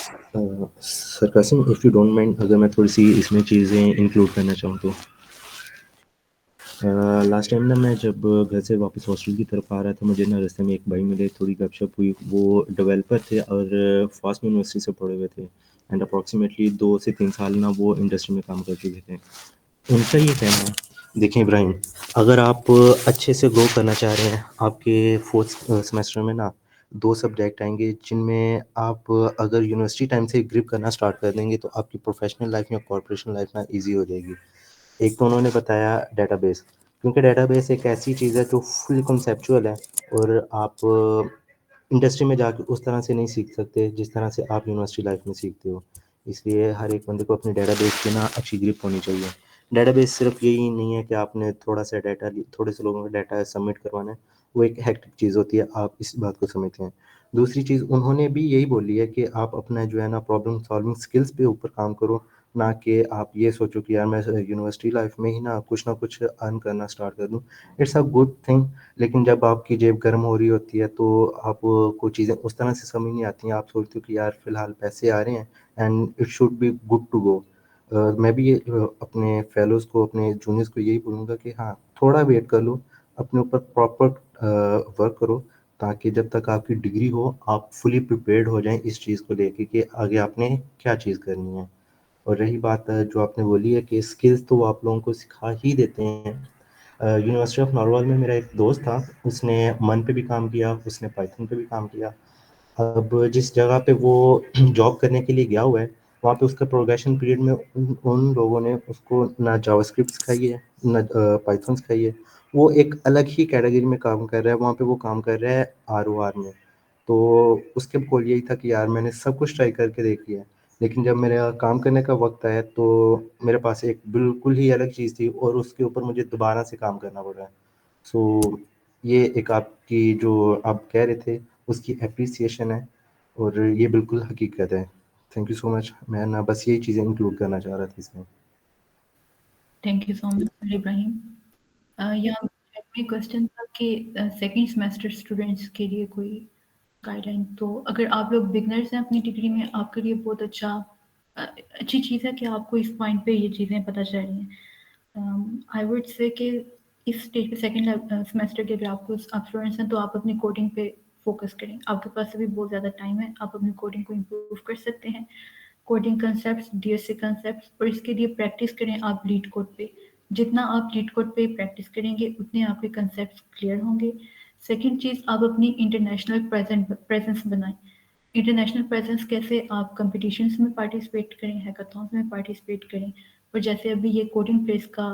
Sir Kasim, if you don't mind, अगर मैं थोड़ी सी इसमें चीज़ें इंक्लूड करना चाहूँ तो लास्ट टाइम ना मैं जब घर से वापस हॉस्टल की तरफ आ रहा था, मुझे ना रास्ते में एक भाई मिले, थोड़ी गपशप हुई। वो डेवलपर थे और फास्ट यूनिवर्सिटी से पढ़े हुए थे एंड अप्रॉक्सीमेटली 2 से 3 साल ना वो इंडस्ट्री में काम कर चुके थे। उनका ये कहना है, देखिए इब्राहिम, अगर आप अच्छे से ग्रो करना चाह रहे हैं, आपके फोर्थ सेमेस्टर में ना 2 सब्जेक्ट आएंगे जिनमें आप अगर यूनिवर्सिटी टाइम से ग्रिप करना स्टार्ट कर देंगे तो आपकी प्रोफेशनल लाइफ या कॉर्पोरेशन लाइफ ना ईजी हो जाएगी। एक तो उन्होंने बताया डेटाबेस, क्योंकि डेटाबेस एक ऐसी चीज़ है जो फुल कॉन्सेप्चुअल है और आप इंडस्ट्री में जाके उस तरह से नहीं सीख सकते जिस तरह से आप यूनिवर्सिटी लाइफ में सीखते हो। इसलिए हर एक बंदे को अपने डेटाबेस की ना अच्छी ग्रिप होनी चाहिए। डेटाबेस सिर्फ यही नहीं है कि आपने थोड़ा सा डाटा, थोड़े से लोगों का डाटा सबमिट करवाना है, वो एक हेक्टिक चीज़ होती है, आप इस बात को समझते हैं। दूसरी चीज़ उन्होंने भी यही बोली है कि आप अपना जो है ना प्रॉब्लम सॉल्विंग स्किल्स पे ऊपर काम करो, ना कि आप ये सोचो कि यार मैं यूनिवर्सिटी लाइफ में ही ना कुछ अर्न करना स्टार्ट कर दूँ। इट्स अ गुड थिंग, लेकिन जब आपकी जेब गर्म हो रही होती है तो आपको चीज़ें उस तरह से समझ नहीं आती हैं। आप सोचते हो कि यार फ़िलहाल पैसे आ रहे हैं and it should be good to go. मैं भी ये अपने फेलोज़ को, अपने जूनियर्स को यही बोलूँगा कि हाँ, थोड़ा वेट कर लो, अपने ऊपर प्रॉपर वर्क करो, ताकि जब तक आपकी डिग्री हो, आप फुली प्रिपेयर्ड हो जाएँ इस चीज़ को लेके कि आगे आपने क्या चीज़ करनी है। और रही बात जो आपने बोली है कि स्किल्स तो वो आप लोगों को सिखा ही देते हैं। यूनिवर्सिटी ऑफ नॉरवल में मेरा एक दोस्त था, उसने मन पे भी काम किया, उसने पाइथन पे भी काम किया। अब जिस जगह पे वो जॉब करने के लिए गया हुआ है, वहाँ पे उसका प्रोग्रेशन पीरियड में उन लोगों ने उसको ना जावास्क्रिप्ट सिखाई है, ना पाइथन सिखाई है। वो एक अलग ही कैटेगरी में काम कर रहा है, वहाँ पे वो काम कर रहा है आरओआर में। तो उसके गोल यही था कि यार मैंने सब कुछ ट्राई करके देख लिया है, लेकिन जब मेरा काम करने का वक़्त आया तो मेरे पास एक बिल्कुल ही अलग चीज़ थी और उसके ऊपर मुझे दोबारा से काम करना पड़ रहा है। सो ये एक आपकी जो आप कह रहे थे उसकी एप्रिसिएशन है और ये बिल्कुल हकीकत है। Thank you so much. मैं ना बस यही चीज़ें इंक्लूड करना चाह रहा था इसमें। Thank you so much Ibrahim. यहाँ में क्वेश्चन था कि सेकंड सेमेस्टर स्टूडेंट्स के लिए कोई गाइडलाइन। तो अगर आप लोग बिगनर्स हैं अपनी डिग्री में, आपके लिए बहुत अच्छी चीज़ है कि आपको इस पॉइंट पे ये चीज़ें पता चल रही हैं। आई वुड से कि इस स्टेज पे सेकंड सेमेस्टर के अगर आप स्टूडेंट्स हैं तो आप अपनी कोडिंग पे फोकस करें। आपके पास अभी बहुत ज़्यादा टाइम है, आप अपनी कोडिंग को इम्प्रूव कर सकते हैं। कोडिंग कंसेप्ट्स, डीएसए कंसेप्ट्स, और इसके लिए प्रैक्टिस करें आप लीड कोड पे। जितना आप लीड कोड पे प्रैक्टिस करेंगे उतने आपके कंसेप्ट्स क्लियर होंगे। सेकंड चीज़, आप अपनी इंटरनेशनल प्रेजेंस बनाएं। इंटरनेशनल प्रेजेंस कैसे? आप कंपटीशंस में पार्टिसिपेट करें, हैकाथॉन्स में पार्टिसिपेट करें। और जैसे अभी ये कोडिंग प्लेस का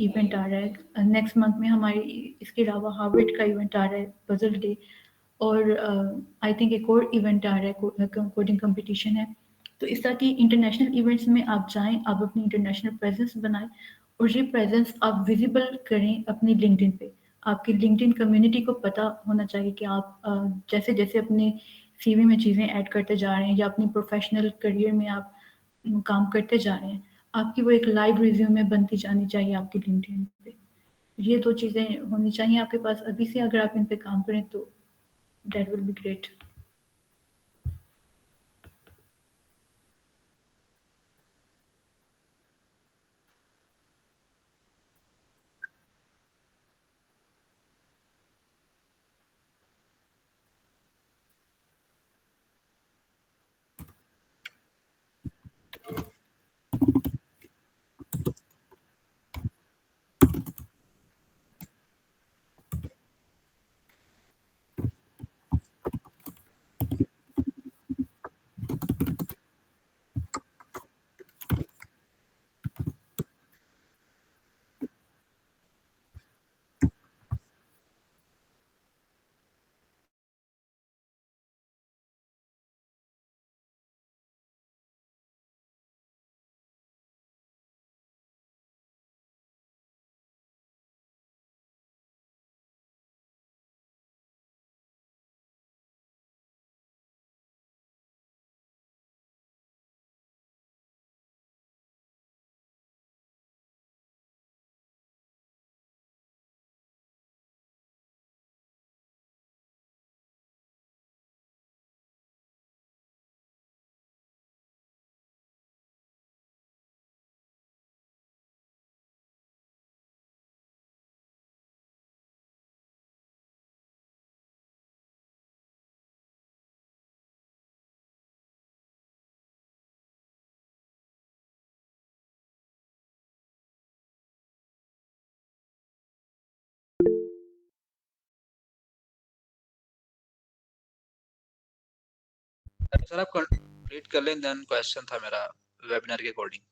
इवेंट आ रहा है नेक्स्ट मंथ में, हमारी इसके अलावा हार्वर्ड का इवेंट आ रहा है, पजल डे, और आई थिंक एक और इवेंट आ रहा है, कोडिंग कंपटीशन है। तो इस तरह की इंटरनेशनल इवेंट्स में आप जाएं, आप अपनी इंटरनेशनल प्रेजेंस बनाएं और ये प्रेजेंस आप विजिबल करें अपनी लिंक्डइन पे। आपकी लिंक्डइन कम्युनिटी को पता होना चाहिए कि आप जैसे जैसे अपने सीवी में चीज़ें ऐड करते जा रहे हैं या अपनी प्रोफेशनल करियर में आप काम करते जा रहे हैं, आपकी वो एक लाइव रिज्यूमे बनती जानी चाहिए आपकी लिंक्डइन पे। ये दो चीज़ें होनी चाहिए आपके पास अभी से। अगर आप इन पे काम करें तो that will be great. Sir आप कंप्लीट कर लें, देन क्वेश्चन था मेरा वेबिनार के अकॉर्डिंग।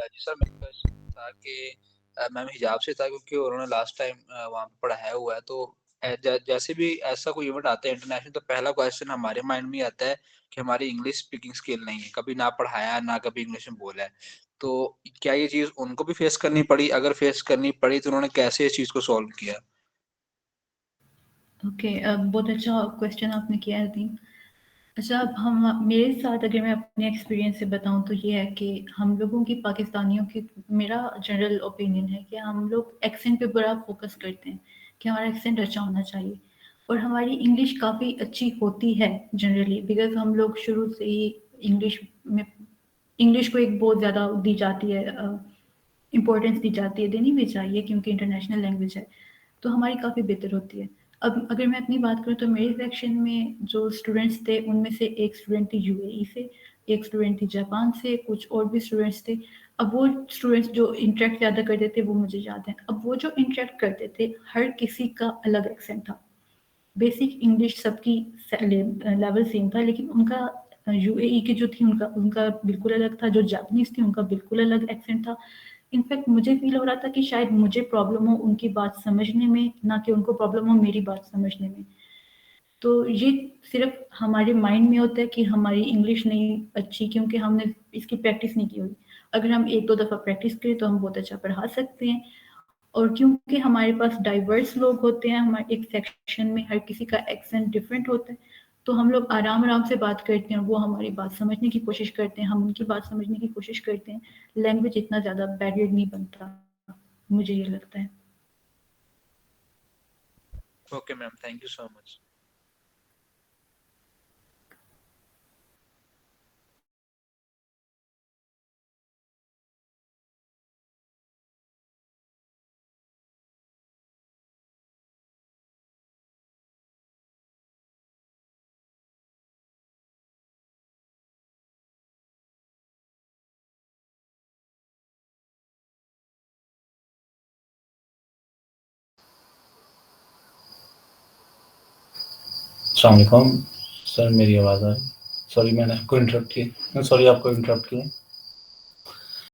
जी सर, मेरा क्वेश्चन था कि मैम हिजाब से था, क्योंकि उन्होंने लास्ट टाइम वहाँ पे पढ़ाया हुआ है। तो जैसे भी ऐसा कोई इवेंट आता है इंटरनेशनल, तो पहला क्वेश्चन हमारे माइंड में आता है कि हमारी इंग्लिश स्पीकिंग स्किल नहीं है, कभी ना पढ़ाया ना कभी इंग्लिश में बोला है। तो क्या ये चीज़ उनको भी फेस करनी पड़ी? अगर फेस करनी पड़ी तो उन्होंने कैसे इस चीज़ को सॉल्व किया? ओके, बहुत अच्छा क्वेश्चन आपने किया है टीम। अच्छा, अब हम मेरे साथ अगर मैं अपने एक्सपीरियंस से बताऊं तो ये है कि हम लोगों की, पाकिस्तानियों की, मेरा जनरल ओपिनियन है कि हम लोग एक्सेंट पे बड़ा फोकस करते हैं कि हमारा एक्सेंट अच्छा होना चाहिए। और हमारी इंग्लिश काफ़ी अच्छी होती है जनरली, बिकॉज हम लोग शुरू से ही इंग्लिश में, इंग्लिश को एक बहुत ज़्यादा दी जाती है, इम्पोर्टेंस दी जाती है, देनी भी चाहिए क्योंकि इंटरनेशनल लैंग्वेज है, तो हमारी काफ़ी बेहतर होती है। अब अगर मैं अपनी बात करूँ तो मेरे सेक्शन में जो स्टूडेंट्स थे उनमें से एक स्टूडेंट थी यूएई से, एक स्टूडेंट थी जापान से, कुछ और भी स्टूडेंट्स थे। अब वो स्टूडेंट्स जो इंटरेक्ट ज़्यादा करते थे वो मुझे याद है। अब वो जो इंटरेक्ट करते थे हर किसी का अलग एक्सेंट था। बेसिक इंग्लिश सबकी लेवल सेम था, लेकिन उनका यूएई के जो थी उनका उनका बिल्कुल अलग था, जो जापानीज थी उनका बिल्कुल अलग एक्सेंट था। इनफैक्ट मुझे फील हो रहा था कि शायद मुझे प्रॉब्लम हो उनकी बात समझने में, ना कि उनको प्रॉब्लम हो मेरी बात समझने में। तो ये सिर्फ हमारे माइंड में होता है कि हमारी इंग्लिश नहीं अच्छी क्योंकि हमने इसकी प्रैक्टिस नहीं की हुई। अगर हम एक दो दफ़ा प्रैक्टिस करें तो हम बहुत अच्छा पढ़ा सकते हैं। और क्योंकि हमारे पास डाइवर्स लोग होते हैं, हमारे एक सेक्शन में हर किसी का एक्सेंट डिफरेंट होता है, तो हम लोग आराम आराम से बात करते हैं, वो हमारी बात समझने की कोशिश करते हैं, हम उनकी बात समझने की कोशिश करते हैं। लैंग्वेज इतना ज़्यादा बैरियर नहीं बनता, मुझे ये लगता है। Okay ma'am, thank you so much. अस्सलाम वालेकुम सर मेरी आवाज़ आ रही? सॉरी मैंने आपको इंटरप्ट किया, सॉरी आपको इंटरप्ट किया।